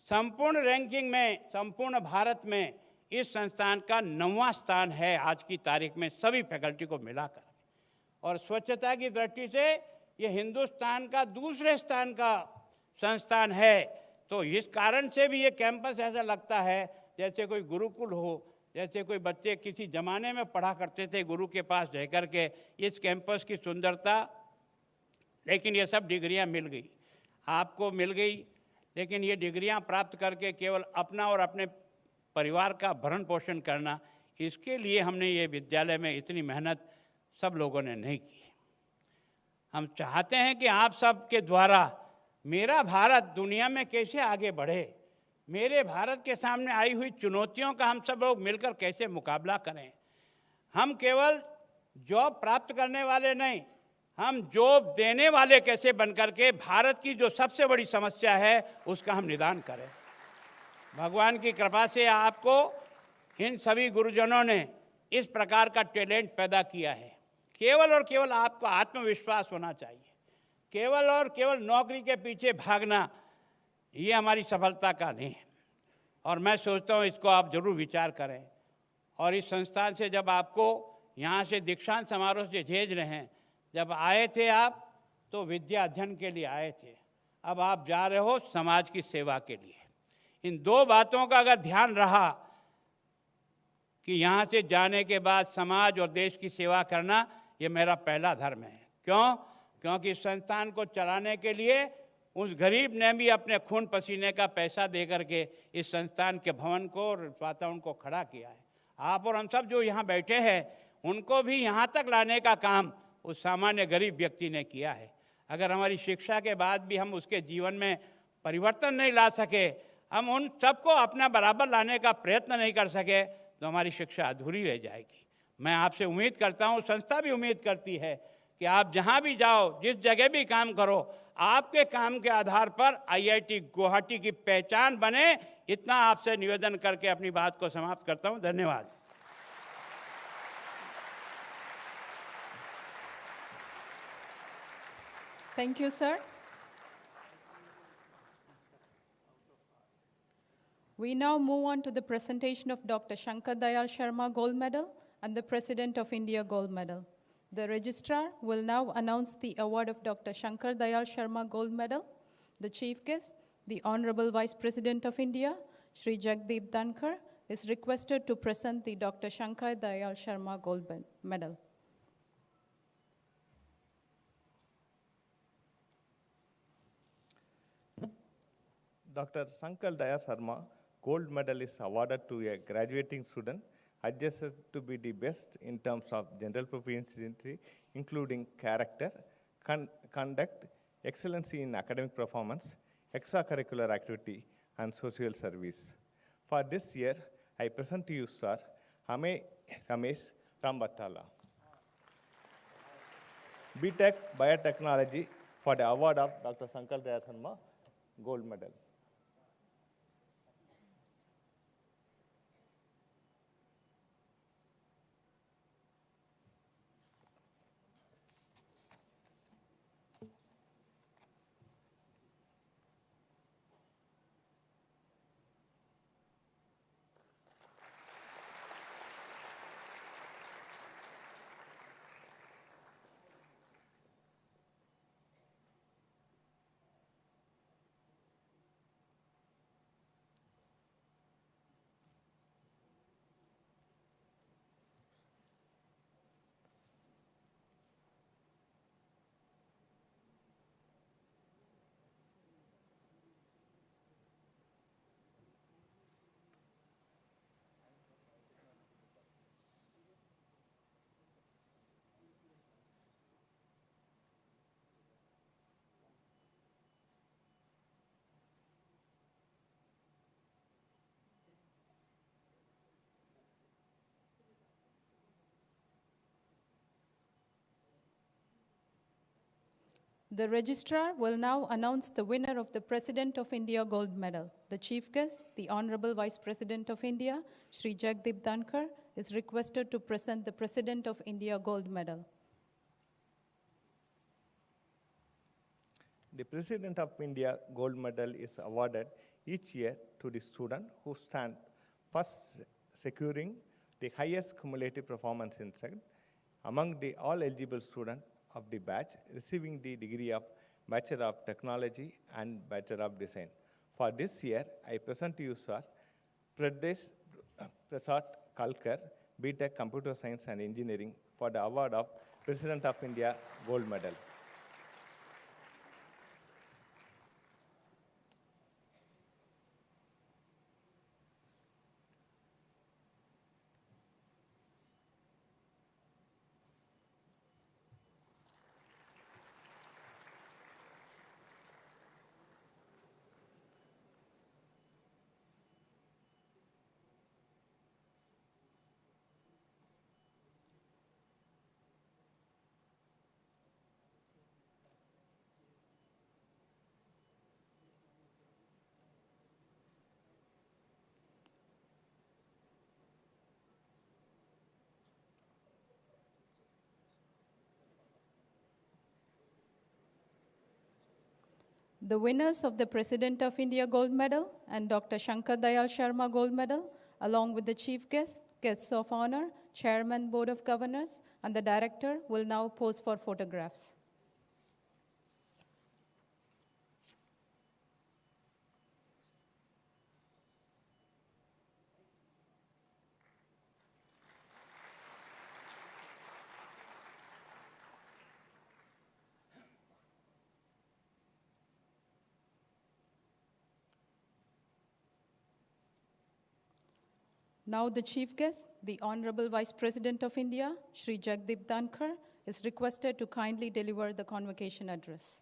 संपूर्ण रैंकिंग में संपूर्ण भारत में इस संस्थान का 9वां स्थान है आज की तारीख में, सभी फैकल्टी को मिलाकर। और स्वच्छता की दृष्टि से ये हिंदुस्तान का दूसरे स्थान का संस्थान है, तो इस कारण से भी ये कैंपस ऐसा लगता है जैसे कोई गुरुकुल हो, जैसे कोई बच्चे किसी ज़माने में पढ़ा करते थे गुरु के पास रह कर के। इस कैंपस की सुंदरता, लेकिन ये सब डिग्रियां मिल गई, आपको मिल गई, लेकिन ये डिग्रियां प्राप्त करके केवल अपना और अपने परिवार का भरण पोषण करना, इसके लिए हमने ये विद्यालय में इतनी मेहनत सब लोगों ने नहीं की। हम चाहते हैं कि आप सब के द्वारा मेरा भारत दुनिया में कैसे आगे बढ़े, मेरे भारत के सामने आई हुई चुनौतियों का हम सब लोग मिलकर कैसे मुकाबला करें। हम केवल जॉब प्राप्त करने वाले नहीं, हम जॉब देने वाले कैसे बनकर के भारत की जो सबसे बड़ी समस्या है उसका हम निदान करें। भगवान की कृपा से आपको इन सभी गुरुजनों ने इस प्रकार का टैलेंट पैदा किया है। केवल और केवल आपको आत्मविश्वास होना चाहिए। केवल और केवल नौकरी के पीछे भागना ये हमारी सफलता का नहीं है। और मैं सोचता हूँ इसको आप जरूर विचार करें। और इस संस्थान से जब आपको यहाँ से दीक्षांत समारोह से भेज रहे हैं, जब आए थे आप तो विद्या अध्ययन के लिए आए थे, अब आप जा रहे हो समाज की सेवा के लिए। इन दो बातों का अगर ध्यान रहा कि यहाँ से जाने के बाद समाज और देश की सेवा करना ये मेरा पहला धर्म है। क्यों? क्योंकि इस संस्थान को चलाने के लिए उस गरीब ने भी अपने खून पसीने का पैसा दे करके इस संस्थान के भवन को और वातावरण को खड़ा किया है। आप और हम सब जो यहाँ बैठे हैं उनको भी यहाँ तक लाने का काम उस सामान्य गरीब व्यक्ति ने किया है। अगर हमारी शिक्षा के बाद भी हम उसके जीवन में परिवर्तन नहीं ला सके, हम उन सबको अपना बराबर लाने का प्रयत्न नहीं कर सके, तो हमारी शिक्षा अधूरी रह जाएगी। मैं आपसे उम्मीद करता हूँ, संस्था भी उम्मीद करती है कि आप जहाँ भी जाओ, जिस जगह भी काम करो, आपके काम के आधार पर IIT गुवाहाटी की पहचान बने। इतना आपसे निवेदन करके अपनी बात को समाप्त करता हूँ। धन्यवाद। Thank you, sir. We now move on to the presentation of Dr. Shankar Dayal Sharma Gold Medal and the President of India Gold Medal. The registrar will now announce the award of Dr. Shankar Dayal Sharma Gold Medal. The chief guest, the Honorable Vice President of India, Shri Jagdeep Dhankhar, is requested to present the Dr. Shankar Dayal Sharma Gold Medal. Dr. Sankar Dayal Sharma Gold Medal is awarded to a graduating student adjusted to be the best in terms of general proficiency, including character, conduct, excellency in academic performance, extracurricular activity, and social service. For this year, I present to you, sir, Ramesh Rambatala, BTech Biotechnology, for the award of Dr. Sankar Dayal Sharma Gold Medal. The registrar will now announce the winner of the President of India Gold Medal. The chief guest, the Honorable Vice President of India, Shri Jagdeep Dhankhar, is requested to present the President of India Gold Medal. The President of India Gold Medal is awarded each year to the student who stand first, securing the highest cumulative performance in among the all eligible students of the batch receiving the degree of Bachelor of Technology, and Bachelor of Design. For this year, I present to you, sir, Prasad Kalkar, B.Tech Computer Science and Engineering, for the award of President of India Gold Medal. The winners of the President of India Gold Medal and Dr. Shankar Dayal Sharma Gold Medal, along with the chief guests, guests of honor, Chairman, Board of Governors, and the Director will now pose for photographs. Now the chief guest, the Honorable Vice President of India, Shri Jagdeep Dhankhar, is requested to kindly deliver the convocation address.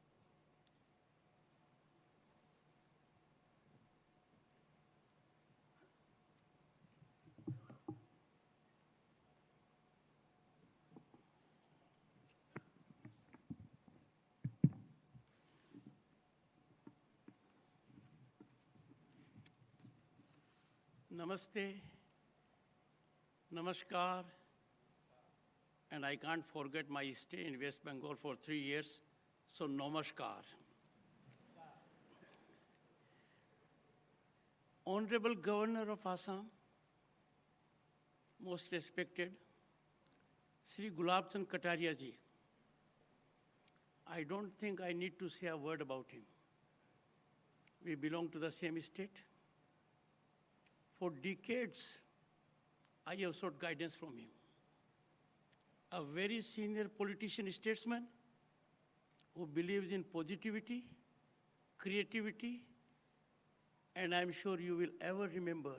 Namaste, Namaskar, and I can't forget my stay in West Bengal for 3 years, so Namaskar. Honorable Governor of Assam, most respected, Sri Gulab Chand Kataria ji, I don't think I need to say a word about him. We belong to the same state. For decades, I have sought guidance from him. A very senior politician statesman who believes in positivity, creativity, and I'm sure you will ever remember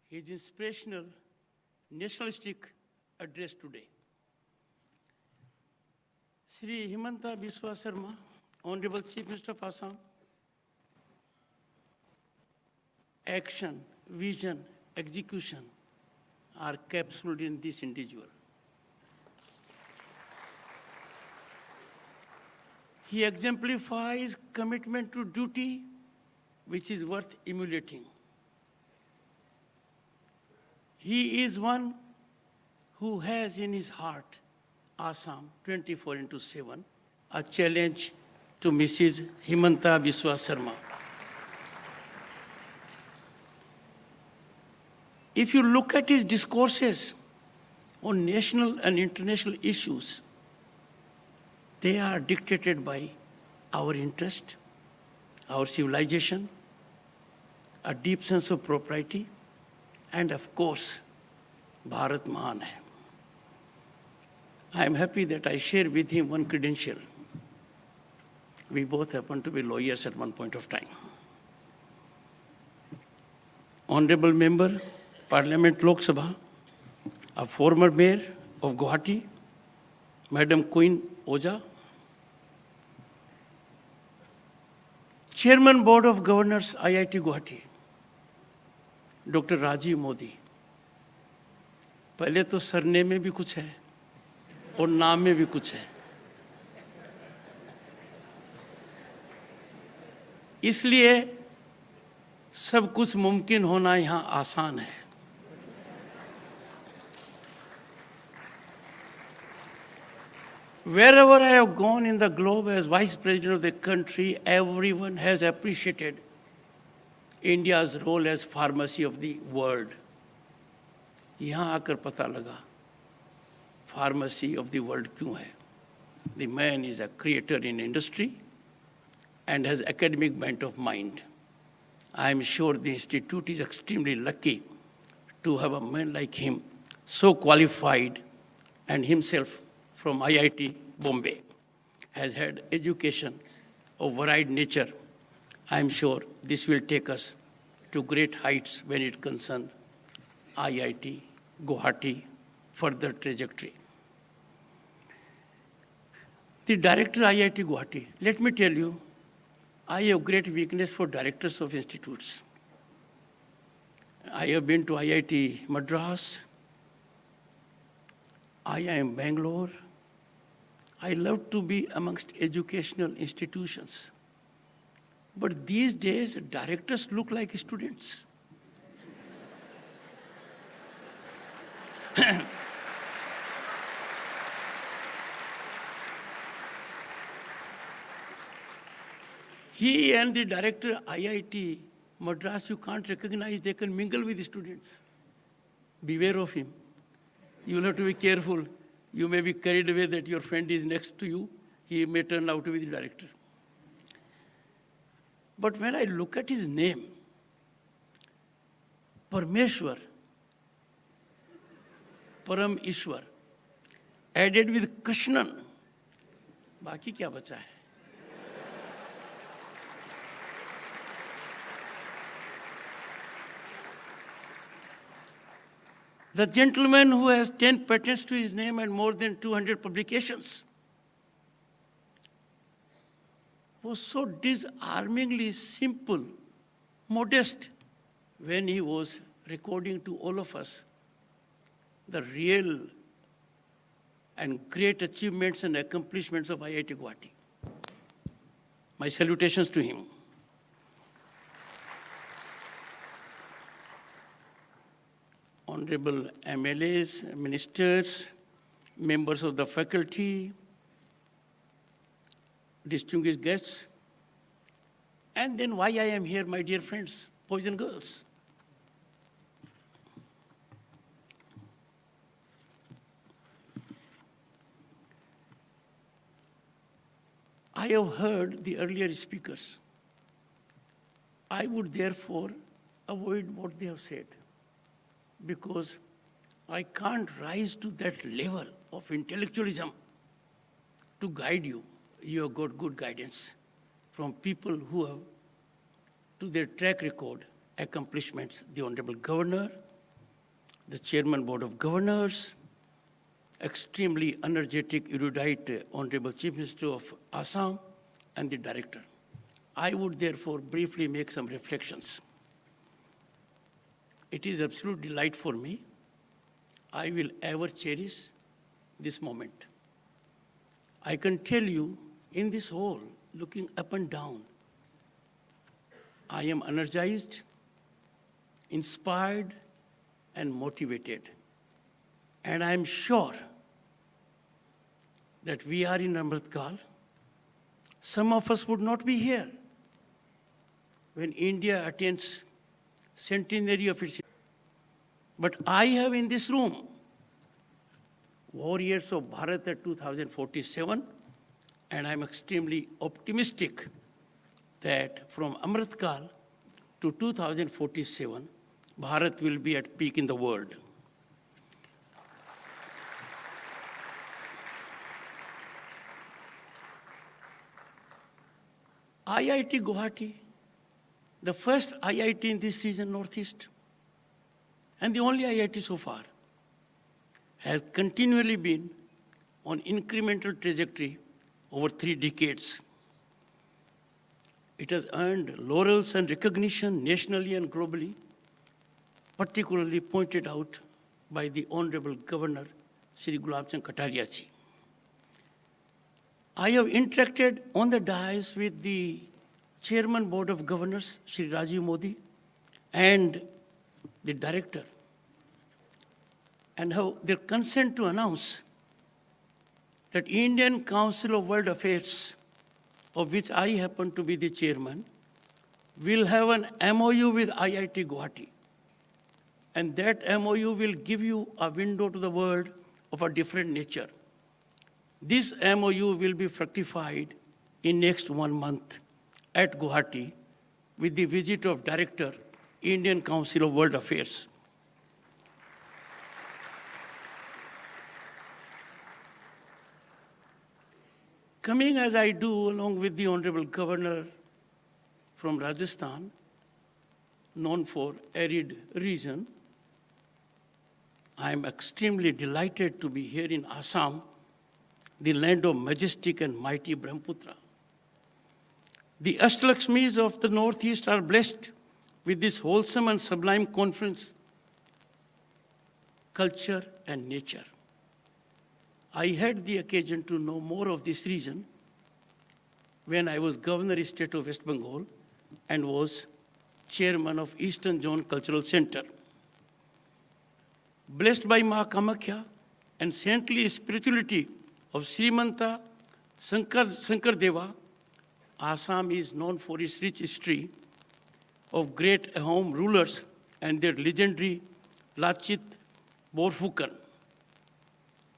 his inspirational nationalistic address today. Sri Himanta Biswa Sarma, Honorable Chief Minister of Assam, action, vision, execution are capsuled in this individual. He exemplifies commitment to duty, which is worth emulating. He is one who has in his heart Assam 24/7, a challenge to Mrs. Himanta Biswa Sarma. If you look at his discourses on national and international issues, they are dictated by our interest, our civilization, a deep sense of propriety, and of course, Bharat Mahan hai. I am happy that I share with him one credential. We both happen to be lawyers at one point of time. Honorable Member, Parliament Lok Sabha, a former mayor of Guwahati, Madam Queen Oja, Chairman Board of Governors, IIT Guwahati, Dr. Rajiv Modi. पहले तो surname में भी कुछ है और नाम में भी कुछ है, इसलिए सब कुछ मुमकिन होना यहाँ आसान है. Wherever I have gone in the globe as Vice President of the country, everyone has appreciated India's role as pharmacy of the world. यहाँ आकर पता लगा pharmacy of the world क्यों है. The man is a creator in industry, and has academic bent of mind. I am sure the institute is extremely lucky to have a man like him, so qualified, and himself from IIT Bombay, has had education of varied nature. I am sure this will take us to great heights when it concerns IIT, Guwahati, further trajectory. The director IIT Guwahati, let me tell you, I have great weakness for directors of institutes. I have been to IIT Madras, IIM Bangalore. I love to be amongst educational institutions. But these days, directors look like students. He and the director IIT Madras, you can't recognize, they can mingle with the students. Beware of him. You will have to be careful. You may be carried away that your friend is next to you. He may turn out to be the director. But when I look at his name, Parmeshwar, Param Ishwar, added with Krishnan, बाकी क्या बचा है? The gentleman who has 10 patents to his name and more than 200 publications was so disarmingly simple, modest, when he was recording to all of us the real and great achievements and accomplishments of IIT Guwahati. My salutations to him. Honorable MLAs, ministers, members of the faculty, distinguished guests, and then why I am here, my dear friends, boys and girls. I have heard the earlier speakers. I would therefore avoid what they have said, because I can't rise to that level of intellectualism to guide you. You have got good guidance from people who have, to their track record, accomplishments, the Honorable Governor, the Chairman Board of Governors, extremely energetic, erudite Honorable Chief Minister of Assam, and the Director. I would therefore briefly make some reflections. It is absolute delight for me. I will ever cherish this moment. I can tell you, in this hall, looking up and down, I am energized, inspired, and motivated. And I am sure that we are in Amrit Kal. Some of us would not be here when India attains centenary of its. But I have in this room warriors of Bharat at 2047, and I'm extremely optimistic that from Amrit Kal to 2047, Bharat will be at peak in the world. IIT Guwahati, the first IIT in this region, Northeast, and the only IIT so far, has continually been on incremental trajectory over 3 decades. It has earned laurels and recognition nationally and globally, particularly pointed out by the Honorable Governor, Shri Gulab Chand Kataria ji. I have interacted on the dais with the Chairman Board of Governors, Shri Rajiv Modi, and the Director, and how their consent to announce that Indian Council of World Affairs, of which I happen to be the chairman, will have an MOU with IIT Guwahati. And that MOU will give you a window to the world of a different nature. This MOU will be fructified in next 1 month. at Guwahati with the visit of Director, Indian Council of World Affairs. Coming as I do along with the Honorable Governor from Rajasthan, known for arid region, I am extremely delighted to be here in Assam, the land of majestic and mighty Brahmaputra. The Ashtalakshmis of the Northeast are blessed with this wholesome and sublime conference, culture and nature. I had the occasion to know more of this region when I was Governor State of West Bengal and was Chairman of Eastern Zone Cultural Center. Blessed by Ma Kamakhya and saintly spirituality of Srimanta Shankar Deva, Assam is known for its rich history of great Ahom rulers and their legendary Lachit Borphukan.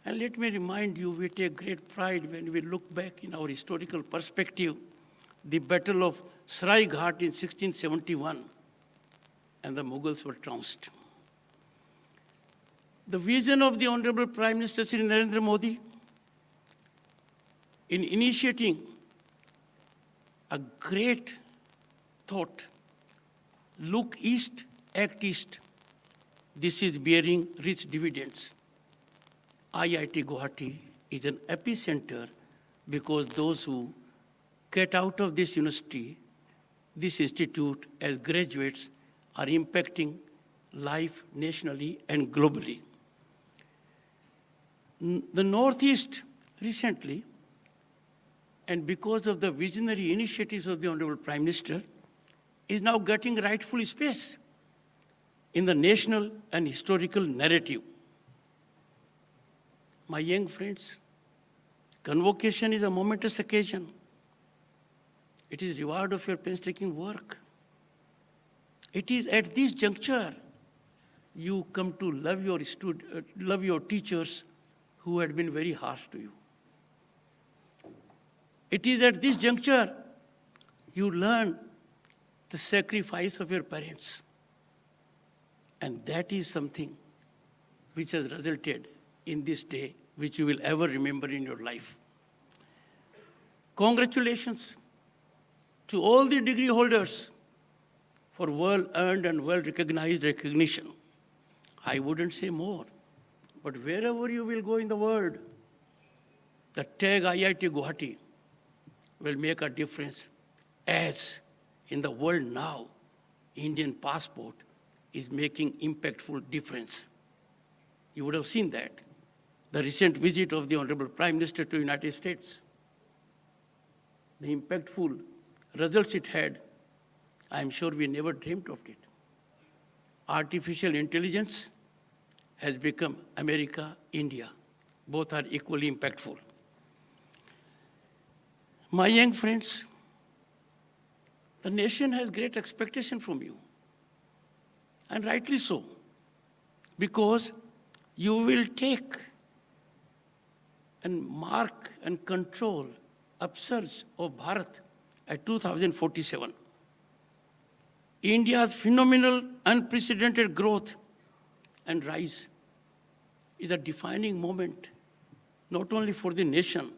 And let me remind you, we take great pride when we look back in our historical perspective, the Battle of Sarai Ghat in 1671, and the Mughals were trounced. The vision of the Honorable Prime Minister Shri Narendra Modi in initiating a great thought, look east, act east, this is bearing rich dividends. IIT Guwahati is an epicenter because those who get out of this university, this institute as graduates are impacting life nationally and globally. The Northeast recently, and because of the visionary initiatives of the Honorable Prime Minister, is now getting rightful space in the national and historical narrative. My young friends, Convocation is a momentous occasion. It is reward of your painstaking work. It is at this juncture you come to love your teachers who had been very harsh to you. It is at this juncture you learn the sacrifice of your parents. And that is something which has resulted in this day, which you will ever remember in your life. Congratulations to all the degree holders for well-earned and well-recognized recognition. I wouldn't say more, but wherever you will go in the world, the tag IIT Guwahati will make a difference, as in the world now, Indian passport is making impactful difference. You would have seen that. The recent visit of the Honorable Prime Minister to the United States, the impactful results it had, I'm sure we never dreamt of it. Artificial intelligence has become America, India. Both are equally impactful. My young friends, the nation has great expectation from you, and rightly so, because you will take and mark and control upsurge of Bharat at 2047. India's phenomenal, unprecedented growth and rise is a defining moment, not only for the nation,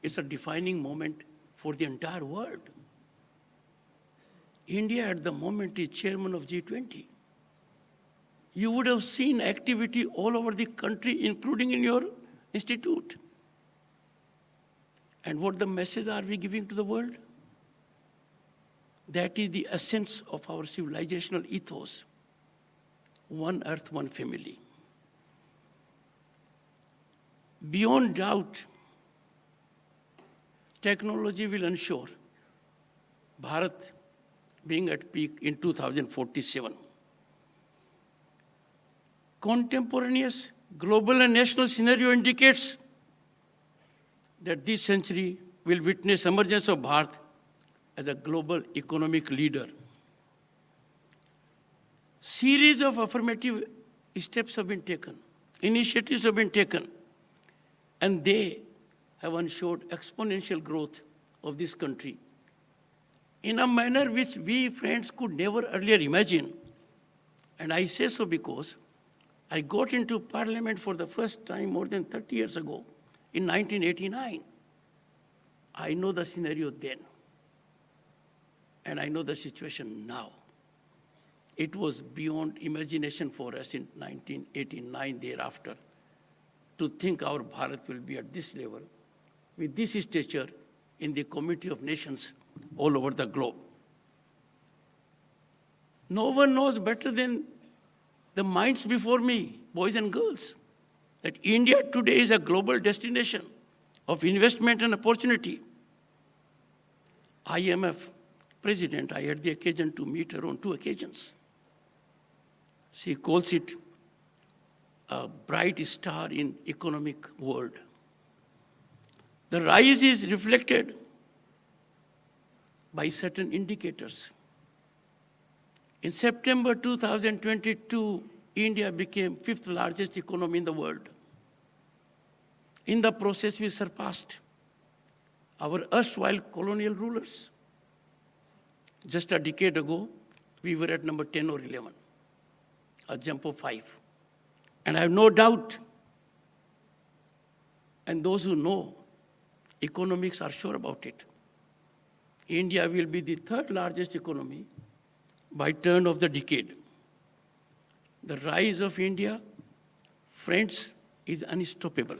it's a defining moment for the entire world. India at the moment is chairman of G20. You would have seen activity all over the country, including in your institute. And what the message are we giving to the world? That is the essence of our civilizational ethos. One earth, one family. Beyond doubt, technology will ensure Bharat being at peak in 2047. Contemporaneous global and national scenario indicates that this century will witness emergence of Bharat as a global economic leader. Series of affirmative steps have been taken, initiatives have been taken, and they have ensured exponential growth of this country in a manner which we friends could never earlier imagine. And I say so because I got into Parliament for the first time more than 30 years ago in 1989. I know the scenario then, and I know the situation now. It was beyond imagination for us in 1989 thereafter to think our Bharat will be at this level, with this stature in the Community of Nations all over the globe. No one knows better than the minds before me, boys and girls, that India today is a global destination of investment and opportunity. IMF president, I had the occasion to meet her on 2 occasions. She calls it a bright star in economic world. The rise is reflected by certain indicators. In September 2022, India became 5th largest economy in the world. In the process, we surpassed our erstwhile colonial rulers. Just a decade ago, we were at number 10 or 11, a jump of 5. And I have no doubt, and those who know economics are sure about it, India will be the 3rd largest economy by turn of the decade. The rise of India, friends, is unstoppable.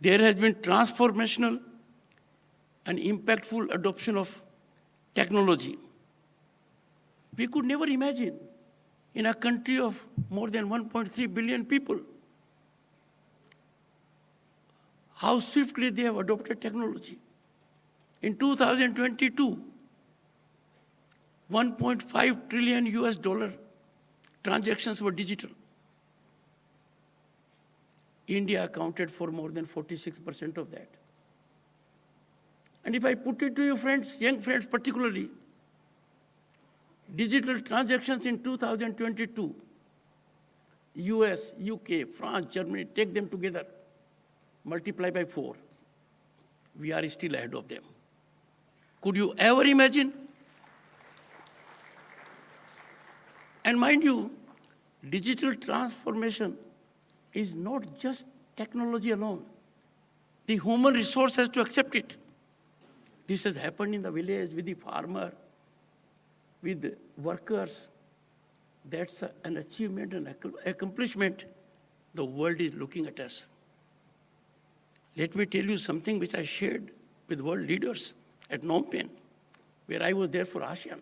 There has been transformational and impactful adoption of technology. We could never imagine in a country of more than 1.3 billion people how swiftly they have adopted technology. In 2022, 1.5 trillion US dollar transactions were digital. India accounted for more than 46% of that. And if I put it to you friends, young friends particularly, digital transactions in 2022, US, UK, France, Germany, take them together, multiply by 4. We are still ahead of them. Could you ever imagine? And mind you, digital transformation is not just technology alone. The human resource has to accept it. This has happened in the village with the farmer, with the workers. That's an achievement and accomplishment. The world is looking at us. Let me tell you something which I shared with world leaders at Phnom Penh, where I was there for ASEAN.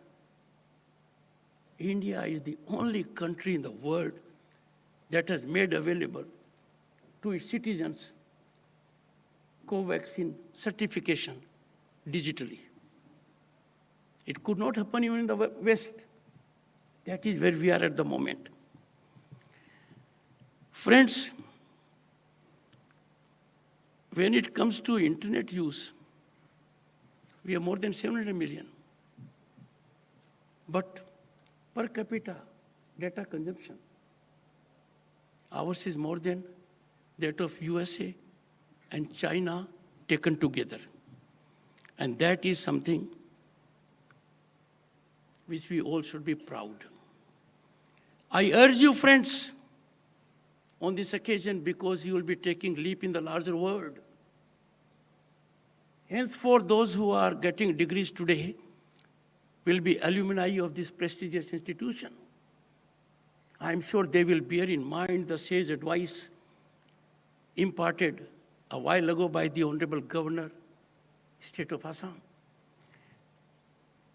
India is the only country in the world that has made available to its citizens co-vaccine certification digitally. It could not happen even in the West. That is where we are at the moment. Friends, when it comes to internet use, we have more than 700 million. But per capita data consumption, ours is more than that of USA and China taken together. And that is something which we all should be proud. I urge you, friends, on this occasion, because you will be taking leap in the larger world. Henceforth, those who are getting degrees today will be alumni of this prestigious institution. I am sure they will bear in mind the sage advice imparted a while ago by the Honorable Governor, State of Assam.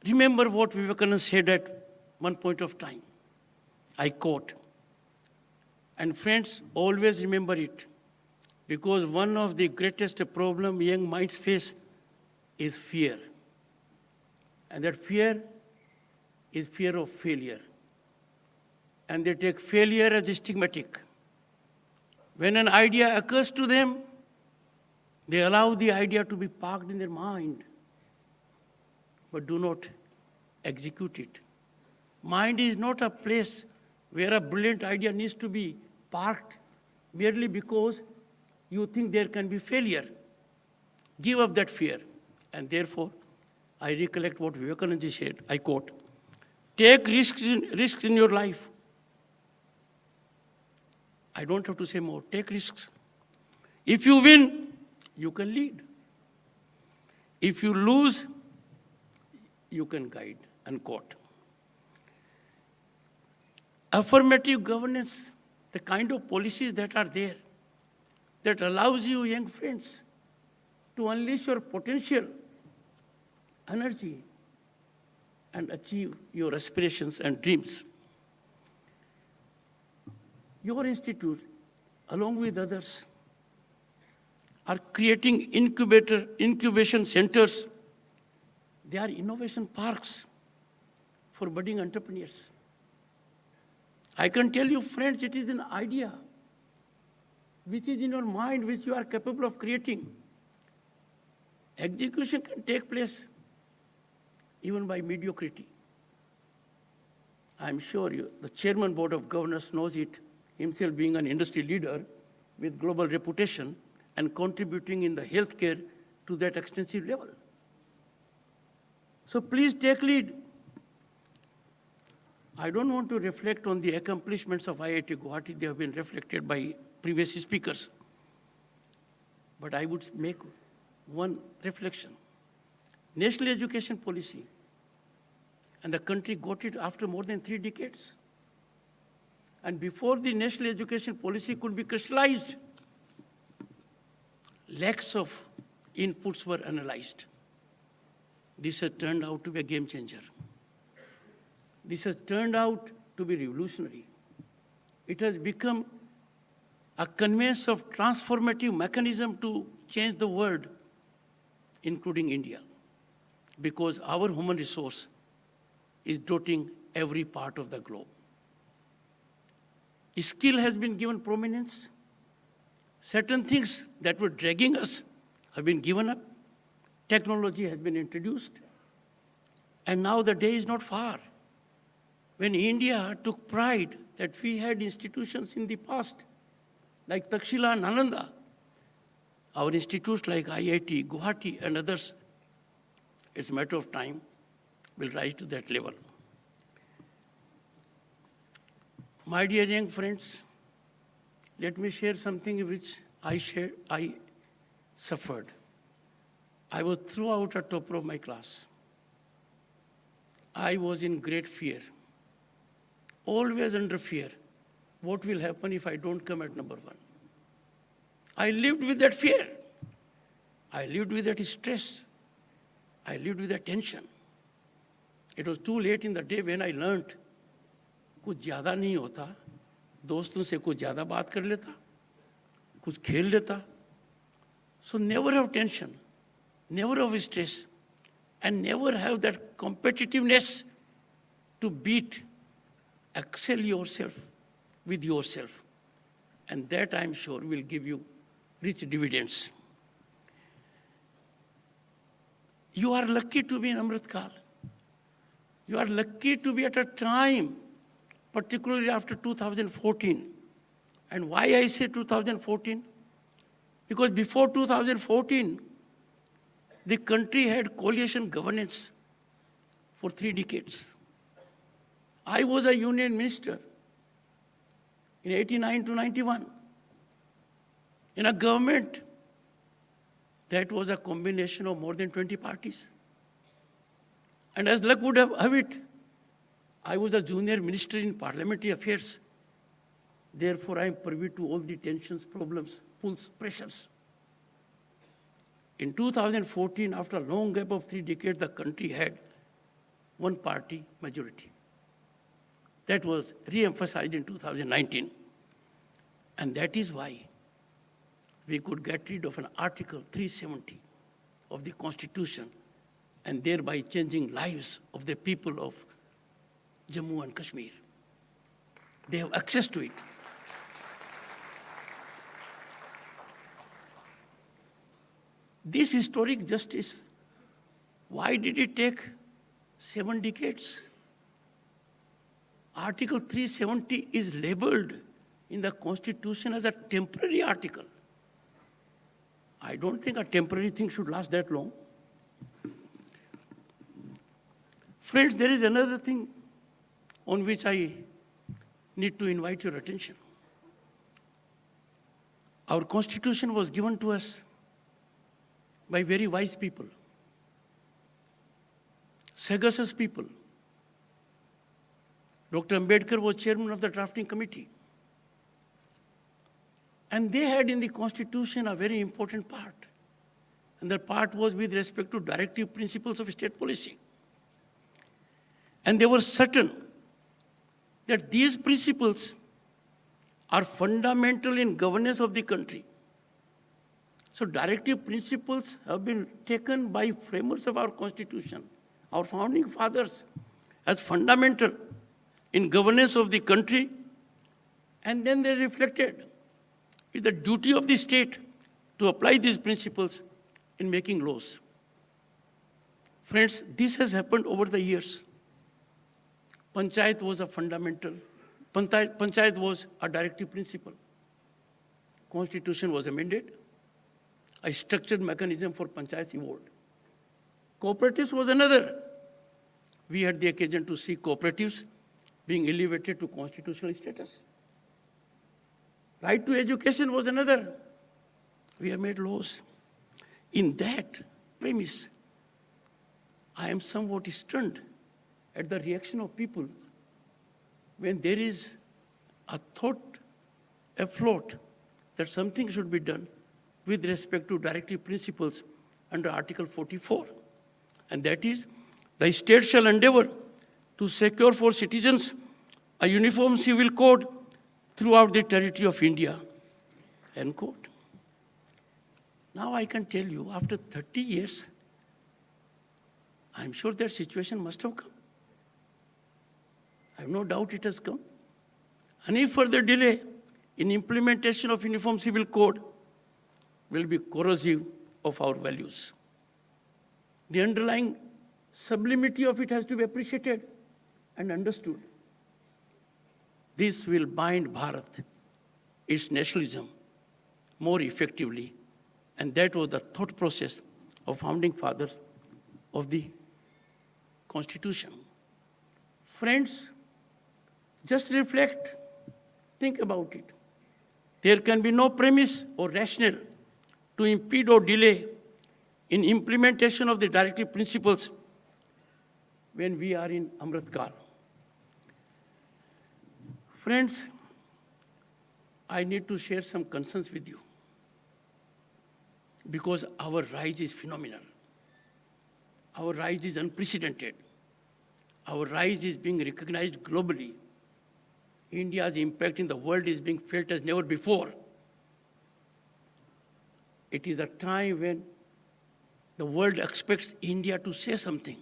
Remember what Vivekananda said at one point of time. I quote, and friends, always remember it, because one of the greatest problems young minds face is fear. And that fear is fear of failure. And they take failure as stigmatic. When an idea occurs to them, they allow the idea to be parked in their mind, but do not execute it. Mind is not a place where a brilliant idea needs to be parked merely because you think there can be failure. Give up that fear. And therefore, I recollect what Vivekananda said, I quote, take risks in your life. I don't have to say more, take risks. If you win, you can lead. If you lose, you can guide, unquote. Affirmative governance, the kind of policies that are there, that allows you, young friends, to unleash your potential, energy, and achieve your aspirations and dreams. Your institute, along with others, are creating incubation centers. They are innovation parks for budding entrepreneurs. I can tell you, friends, it is an idea which is in your mind, which you are capable of creating. Execution can take place even by mediocrity. I'm sure the Chairman Board of Governors knows it, himself being an industry leader with global reputation and contributing in the healthcare to that extensive level. So please take lead. I don't want to reflect on the accomplishments of IIT Guwahati. They have been reflected by previous speakers. But I would make one reflection. National education policy, and the country got it after more than 3 decades. And before the national education policy could be crystallized, lakhs of inputs were analyzed. This has turned out to be a game changer. This has turned out to be revolutionary. It has become a conveyance of transformative mechanism to change the world, including India, because our human resource is dotting every part of the globe. Skill has been given prominence. Certain things that were dragging us have been given up. Technology has been introduced. And now the day is not far when India took pride that we had institutions in the past, like Takshila and Nalanda. Our institutes like IIT, Guwahati, and others, it's a matter of time, will rise to that level. My dear young friends, let me share something which I suffered. I was throughout a topper of my class. I was in great fear, always under fear. What will happen if I don't come at number 1? I lived with that fear. I lived with that stress. I lived with that tension. It was too late in the day when I learned कुछ ज़्यादा नहीं होता, दोस्तों से कुछ ज़्यादा बात कर लेता, कुछ खेल लेता. So never have tension, never have stress, and never have that competitiveness to beat, excel yourself with yourself. And that, I'm sure, will give you rich dividends. You are lucky to be in Amrit Kal. You are lucky to be at a time, particularly after 2014. And why I say 2014? Because before 2014, the country had coalition governance for 3 decades. I was a union minister in 89 to 91 in a government that was a combination of more than 20 parties. And as luck would have it, I was a junior minister in Parliamentary affairs. Therefore, I am privy to all the tensions, problems, pulls, pressures. In 2014, after a long gap of 3 decades, the country had one-party majority. That was re-emphasized in 2019. And that is why we could get rid of an Article 370 of the Constitution and thereby changing lives of the people of Jammu and Kashmir. They have access to it. This historic justice, why did it take 7 decades? Article 370 is labeled in the Constitution as a temporary article. I don't think a temporary thing should last that long. Friends, there is another thing on which I need to invite your attention. Our Constitution was given to us by very wise people, sagacious people. Dr. Ambedkar was chairman of the drafting committee. And they had in the Constitution a very important part. And that part was with respect to directive principles of state policy. And they were certain that these principles are fundamental in governance of the country. So directive principles have been taken by framers of our Constitution, our founding fathers, as fundamental in governance of the country, and then they reflected it's the duty of the state to apply these principles in making laws. Friends, this has happened over the years. Panchayat was a fundamental, Panchayat was a directive principle. Constitution was amended. A structured mechanism for Panchayats evolved. Cooperatives was another. We had the occasion to see cooperatives being elevated to constitutional status. Right to education was another. We have made laws. In that premise, I am somewhat stunned at the reaction of people when there is a thought afloat that something should be done with respect to directive principles under Article 44. And that is, the state shall endeavor to secure for citizens a uniform civil code throughout the territory of India, end quote. Now I can tell you, after 30 years, I'm sure that situation must have come. I have no doubt it has come. Any further delay in implementation of Uniform Civil Code will be corrosive of our values. The underlying sublimity of it has to be appreciated and understood. This will bind Bharat, its nationalism, more effectively. And that was the thought process of founding fathers of the Constitution. Friends, just reflect, think about it. There can be no premise or rationale to impede or delay in implementation of the directive principles when we are in Amrit Kal. Friends, I need to share some concerns with you because our rise is phenomenal. Our rise is unprecedented. Our rise is being recognized globally. India's impact in the world is being felt as never before. It is a time when the world expects India to say something.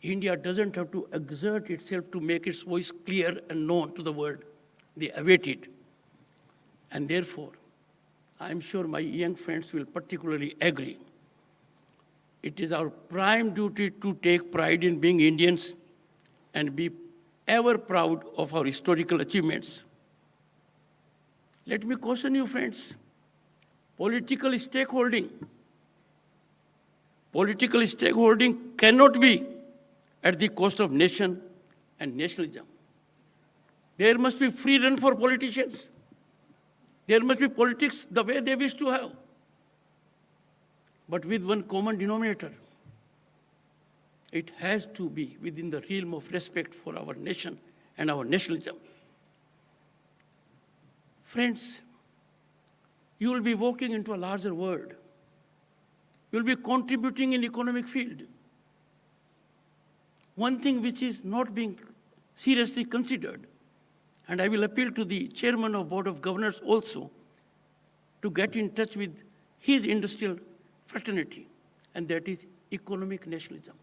India doesn't have to exert itself to make its voice clear and known to the world. They await it. And therefore, I'm sure my young friends will particularly agree. It is our prime duty to take pride in being Indians and be ever proud of our historical achievements. Let me caution you, friends. Political stakeholding cannot be at the cost of nation and nationalism. There must be free run for politicians. There must be politics the way they wish to have, but with one common denominator. It has to be within the realm of respect for our nation and our nationalism. Friends, you will be walking into a larger world. You will be contributing in economic field. One thing which is not being seriously considered, and I will appeal to the chairman of Board of Governors also to get in touch with his industrial fraternity, and that is economic nationalism.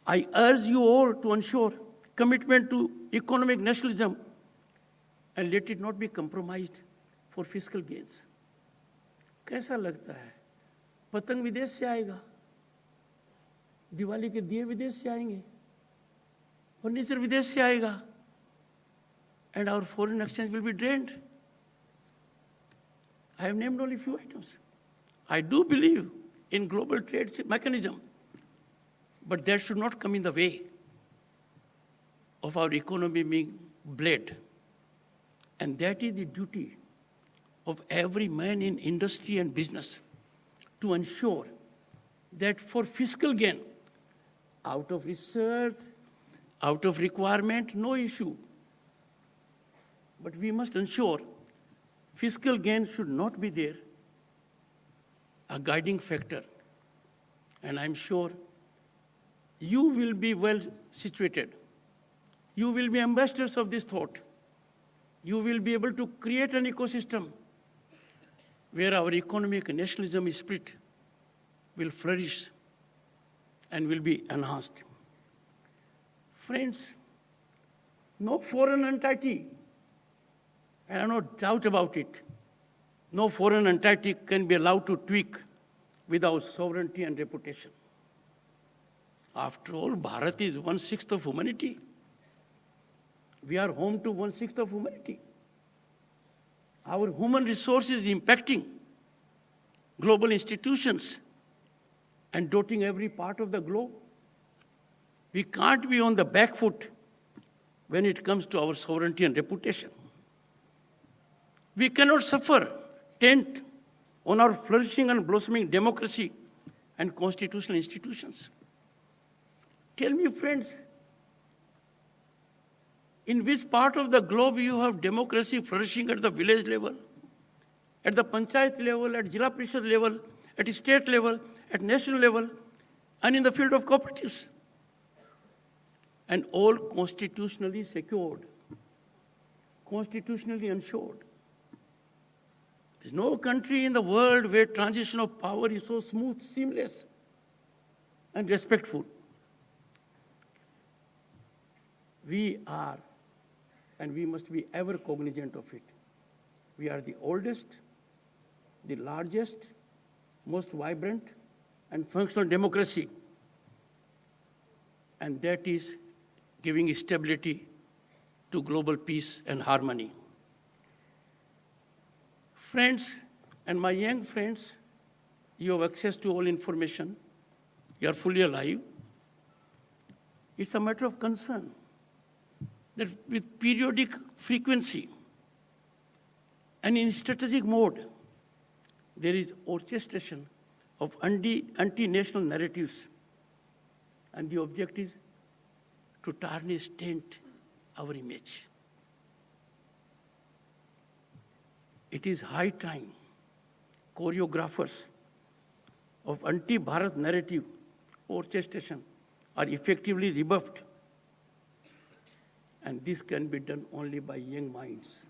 I urge you all to ensure commitment to economic nationalism and let it not be compromised for fiscal gains. कैसा लगता है? पतंग विदेश से आएगा, दिवाली के दिए विदेश से आएंगे, फर्नीचर विदेश से आएगा, and our foreign exchange will be drained. I have named only a few items. I do believe in global trade mechanism, But that should not come in the way of our economy being bled. And that is the duty of every man in industry and business to ensure that for fiscal gain, out of research, out of requirement, no issue. But we must ensure fiscal gain should not be there, a guiding factor. And I'm sure you will be well situated. You will be ambassadors of this thought. You will be able to create an ecosystem where our economic nationalism spirit will flourish and will be enhanced. Friends, no foreign entity, and I have no doubt about it, no foreign entity can be allowed to tweak with our sovereignty and reputation. After all, Bharat is 1/6 of humanity. We are home to 1/6 of humanity. Our human resource is impacting global institutions and dotting every part of the globe. We can't be on the back foot when it comes to our sovereignty and reputation. We cannot suffer tent on our flourishing and blossoming democracy and constitutional institutions. Tell me, friends, in which part of the globe you have democracy flourishing at the village level, at the panchayat level, at Jila Parishad level, at state level, at national level, and in the field of cooperatives? And all constitutionally secured, constitutionally ensured. There's no country in the world where transition of power is so smooth, seamless, and respectful. We are, and we must be ever cognizant of it. We are the oldest, the largest, most vibrant, and functional democracy. And that is giving stability to global peace and harmony. Friends, and my young friends, you have access to all information. You are fully alive. It's a matter of concern that with periodic frequency and in strategic mode, there is orchestration of anti-national narratives. And the object is to tarnish, taint our image. It is high time choreographers of anti-Bharat narrative orchestration are effectively rebuffed. And this can be done only by young minds,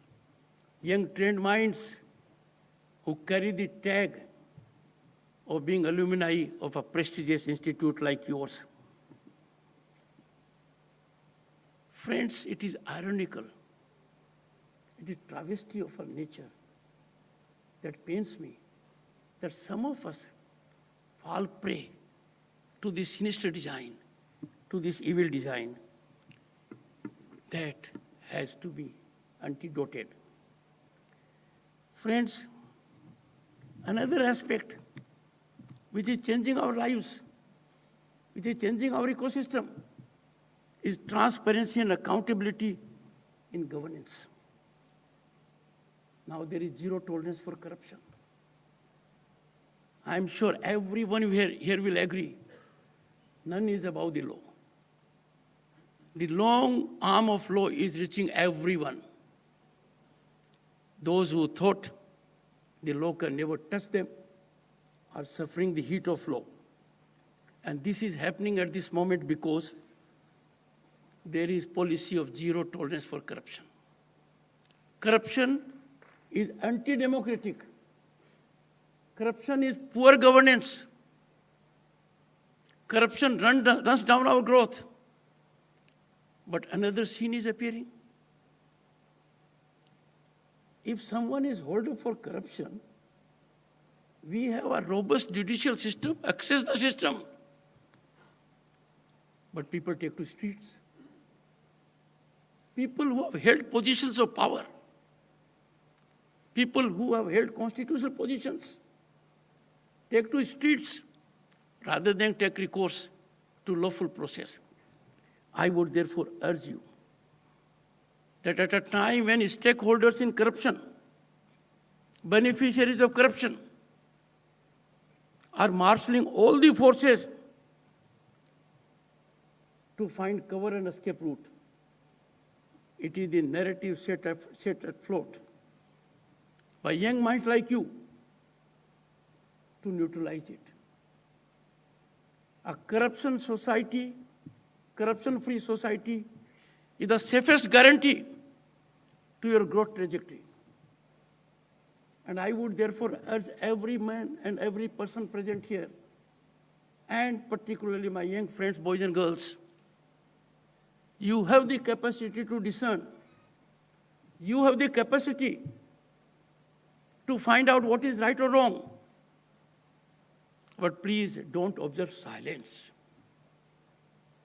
young trained minds who carry the tag of being alumni of a prestigious institute like yours. Friends, it is ironical. It is travesty of our nature that pains me that some of us fall prey to this sinister design, to this evil design that has to be antidoted. Friends, another aspect which is changing our lives, which is changing our ecosystem, is transparency and accountability in governance. Now there is zero tolerance for corruption. I'm sure everyone here will agree, none is above the law. The long arm of law is reaching everyone. Those who thought the law can never touch them are suffering the heat of law. And this is happening at this moment because there is policy of zero tolerance for corruption. Corruption is anti-democratic. Corruption is poor governance. Corruption runs down our growth. But another scene is appearing. If someone is held for corruption, we have a robust judicial system, access the system. But people take to streets. People who have held positions of power, people who have held constitutional positions, take to streets rather than take recourse to lawful process. I would therefore urge you that at a time when stakeholders in corruption, beneficiaries of corruption, are marshalling all the forces to find cover and escape route, it is the narrative set afloat by young minds like you to neutralize it. A corruption-free society is the safest guarantee to your growth trajectory. And I would therefore urge every man and every person present here, and particularly my young friends, boys and girls, you have the capacity to discern. You have the capacity to find out what is right or wrong. But please don't observe silence.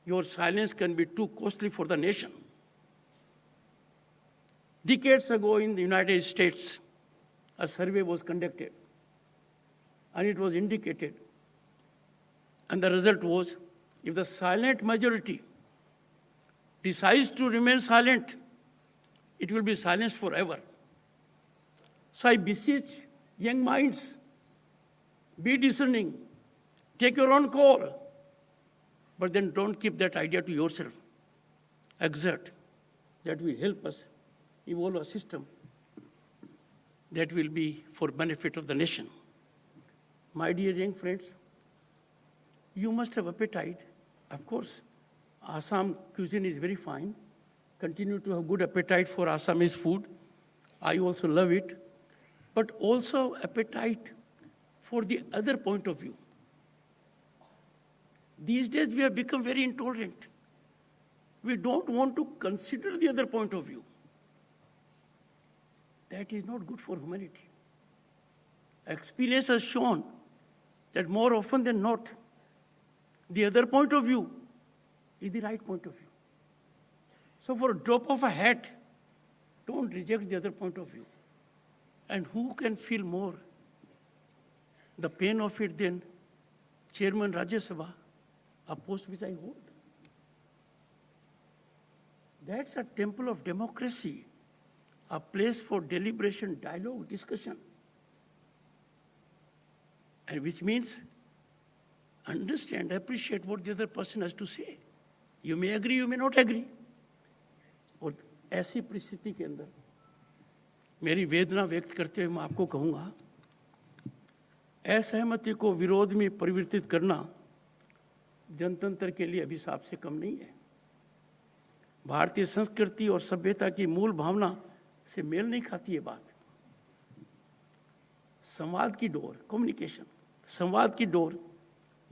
Your silence can be too costly for the nation. Decades ago in the United States, a survey was conducted, and it was indicated, and the result was, if the silent majority decides to remain silent, it will be silenced forever. So I beseech young minds, be discerning, take your own call, but then don't keep that idea to yourself. Exert. That will help us evolve a system that will be for benefit of the nation. My dear young friends, you must have appetite. Of course, Assam cuisine is very fine. Continue to have good appetite for Assamese food. I also love it. But also appetite for the other point of view. These days we have become very intolerant. We don't want to consider the other point of view. That is not good for humanity. Experience has shown that more often than not, the other point of view is the right point of view. So for a drop of a hat, don't reject the other point of view. And who can feel more the pain of it than Chairman Rajya Sabha, a post which I hold? That's a temple of democracy, a place for deliberation, dialogue, discussion. And which means understand, appreciate what the other person has to say. You may agree, you may not agree. और ऐसी परिस्थिति के अंदर मेरी वेदना व्यक्त करते हुए मैं आपको कहूँगा, असहमति को विरोध में परिवर्तित करना जनतंत्र के लिए अभिशाप से कम नहीं है। भारतीय संस्कृति और सभ्यता की मूल भावना से मेल नहीं खाती है बात। संवाद की डोर, कम्युनिकेशन, संवाद की डोर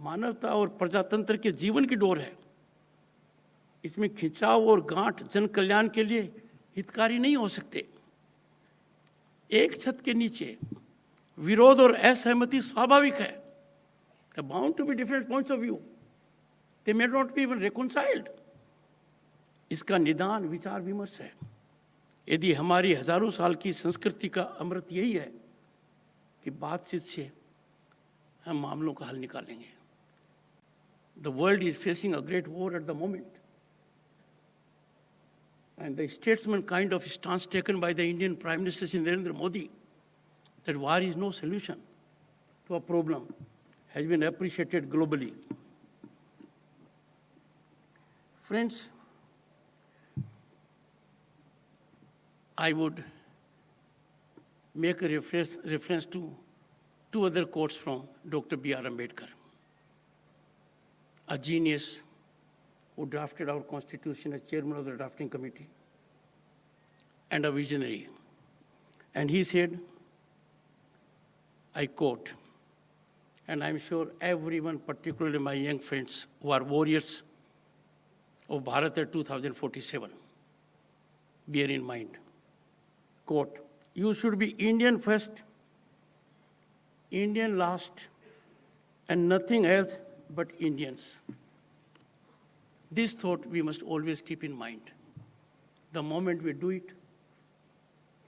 मानवता और प्रजातंत्र के जीवन की डोर है। इसमें खिंचाव और गांठ जन कल्याण के लिए हितकारी नहीं हो सकते। एक छत के नीचे विरोध और असहमति स्वाभाविक है। There are bound to be different points of view. They may not be even reconciled. इसका निदान विचार विमर्श है। यदि हमारी हजारों साल की संस्कृति का अमृत यही है कि बातचीत से हम मामलों का हल निकालेंगे। The world is facing a great war at the moment. And the statesman kind of stance taken by the Indian Prime Minister Narendra Modi, that war is no solution to a problem, has been appreciated globally. Friends, I would make a reference to two other quotes from Dr. B.R. Ambedkar, a genius who drafted our Constitution as chairman of the drafting committee, and a visionary. And he said, I quote, and I'm sure everyone, particularly my young friends who are warriors of Bharat 2047, bear in mind, quote, you should be Indian first, Indian last, and nothing else but Indians. This thought we must always keep in mind. The moment we do it,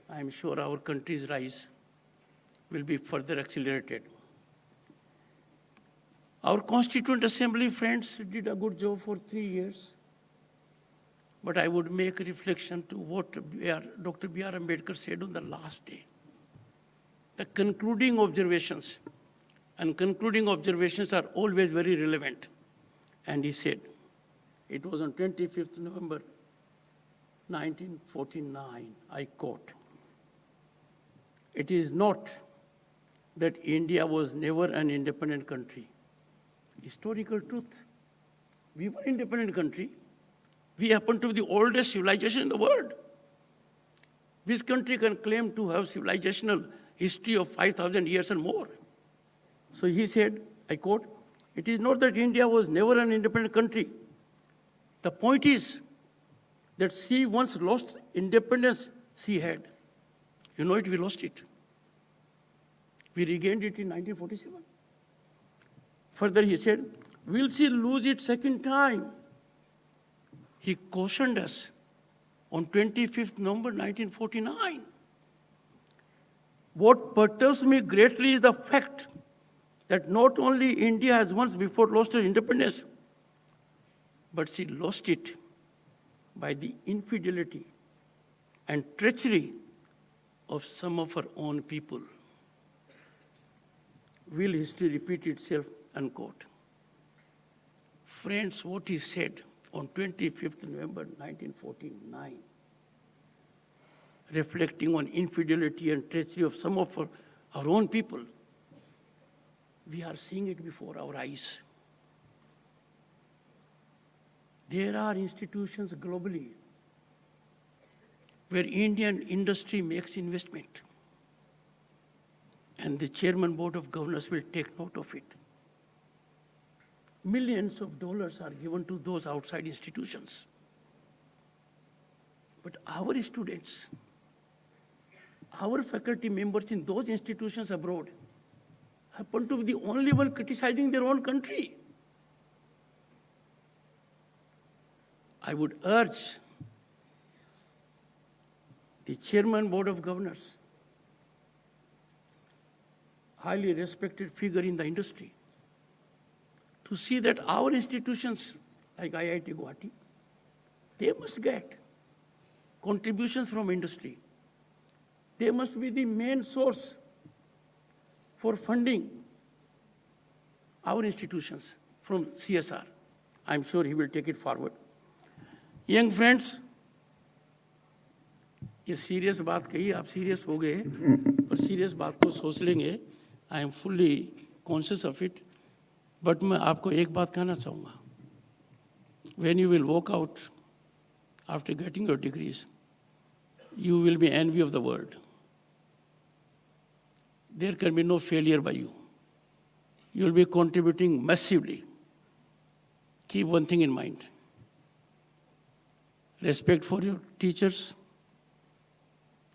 I am sure our country's rise will be further accelerated. Our Constituent Assembly friends did a good job for 3 years. But I would make a reflection to what Dr. B.R. Ambedkar said on the last day. The concluding observations, and concluding observations are always very relevant. And he said, it was on 25th November 1949, I quote, "It is not that India was never an independent country. Historical truth. We were an independent country. We happen to be the oldest civilization in the world. This country can claim to have civilizational history of 5,000 years and more." So he said, I quote, "It is not that India was never an independent country. The point is that she once lost independence she had. You know it, we lost it. We regained it in 1947. Further, he said, will she lose it second time? He cautioned us on 25th November 1949. What perturbs me greatly is the fact that not only India has once before lost her independence, but she lost it by the infidelity and treachery of some of her own people. Will history repeat itself? Unquote. Friends, what he said on 25th November 1949, reflecting on infidelity and treachery of some of our own people, we are seeing it before our eyes. There are institutions globally where Indian industry makes investment, and the Chairman Board of Governors will take note of it. Millions of dollars are given to those outside institutions. But our students, our faculty members in those institutions abroad happen to be the only one criticizing their own country. I would urge the Chairman Board of Governors, highly respected figure in the industry, to see that our institutions like IIT Guwahati, they must get contributions from industry. They must be the main source for funding our institutions from CSR. I'm sure he will take it forward. Young friends, ये serious बात कही, आप serious हो गए, पर serious बात को सोच लेंगे. I am fully conscious of it. But मैं आपको एक बात कहना चाहूँगा. When you will walk out after getting your degrees, you will be envy of the world. There can be no failure by you. You will be contributing massively. Keep one thing in mind. Respect for your teachers,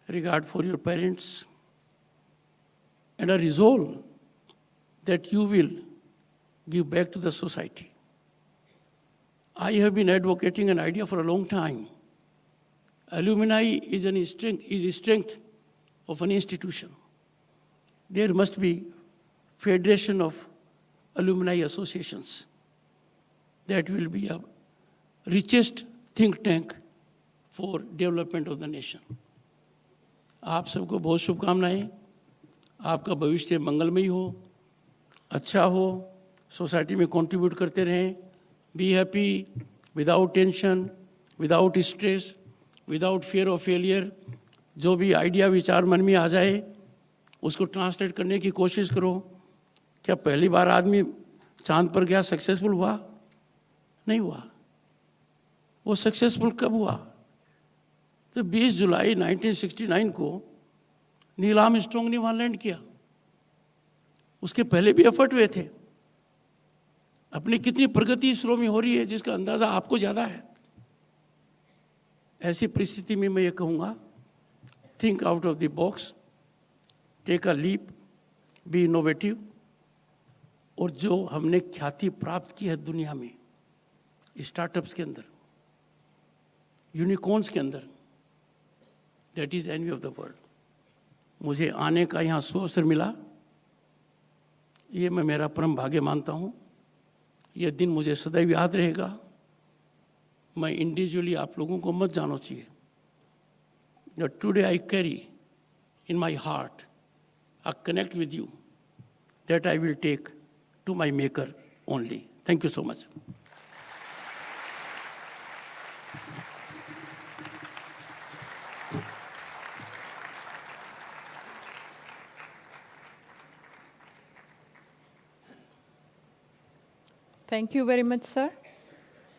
regard for your parents, and a resolve that you will give back to the society. I have been advocating an idea for a long time. Alumni is a strength of an institution. There must be federation of alumni associations. That will be a richest think tank for development of the nation. आप सबको बहुत शुभकामनाएं. आपका भविष्य मंगलमय हो, अच्छा हो, सोसाइटी में कंट्रीब्यूट करते रहें. Be happy, without tension, without stress, without fear of failure. जो भी आइडिया विचार मन में आ जाए उसको ट्रांसलेट करने की कोशिश करो. क्या पहली बार आदमी चांद पर गया सक्सेसफुल हुआ? नहीं हुआ. वो सक्सेसफुल कब हुआ? तो 20 जुलाई 1969 को नील आर्मस्ट्रांग ने वहाँ लैंड किया. उसके पहले भी एफर्ट हुए थे. अपनी कितनी प्रगति इसरो में हो रही है जिसका अंदाजा आपको ज़्यादा है. ऐसी परिस्थिति में मैं ये कहूँगा, think out of the box, take a leap, be innovative. और जो हमने ख्याति प्राप्त की है दुनिया में स्टार्टअप्स के अंदर, यूनिकॉर्न्स के अंदर, that is envy of the world. मुझे आने का यहाँ सुअवसर मिला, ये मैं मेरा परम भाग्य मानता हूँ. यह दिन मुझे सदैव याद रहेगा। मैं इंडिविजुअली आप लोगों को मत जानो चाहिए। Today I carry in my heart a connect with you that I will take to my maker only. Thank you so much. Thank you very much, sir.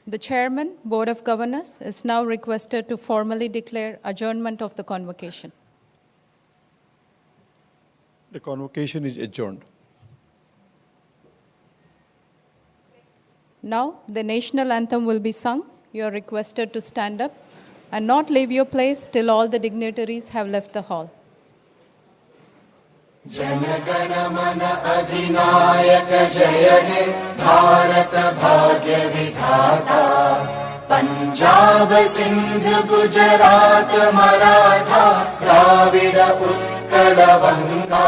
The Chairman, Board of Governors, is now requested to formally declare adjournment of the convocation. The convocation is adjourned. Now, the national anthem will be sung. You are requested to stand up and not leave your place till all the dignitaries have left the hall. जनगण मन अधिनायक जय हे भारत भाग्य विधाता पंजाब सिंध गुजरात मराठा द्राविड उत्कल बंगा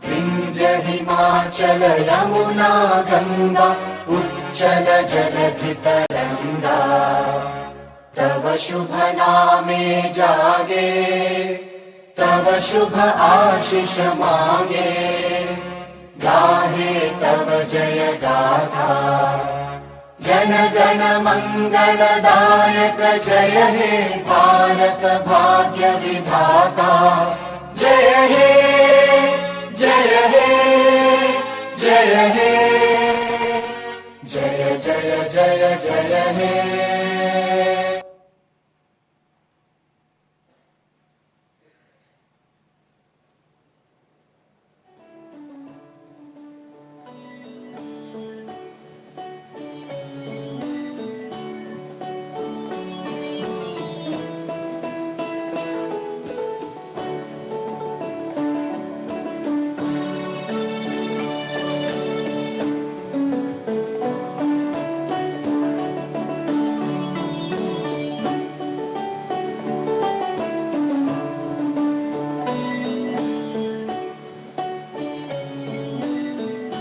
विंध्य हिमाचल यमुना गंगा उच्चल जलधि तरंगा तव शुभ नामे जागे तव शुभ आशीष मांगे गाहे तव जय गाथा जन गण मंगलदायक जय हे भारत भाग्य विधाता जय हे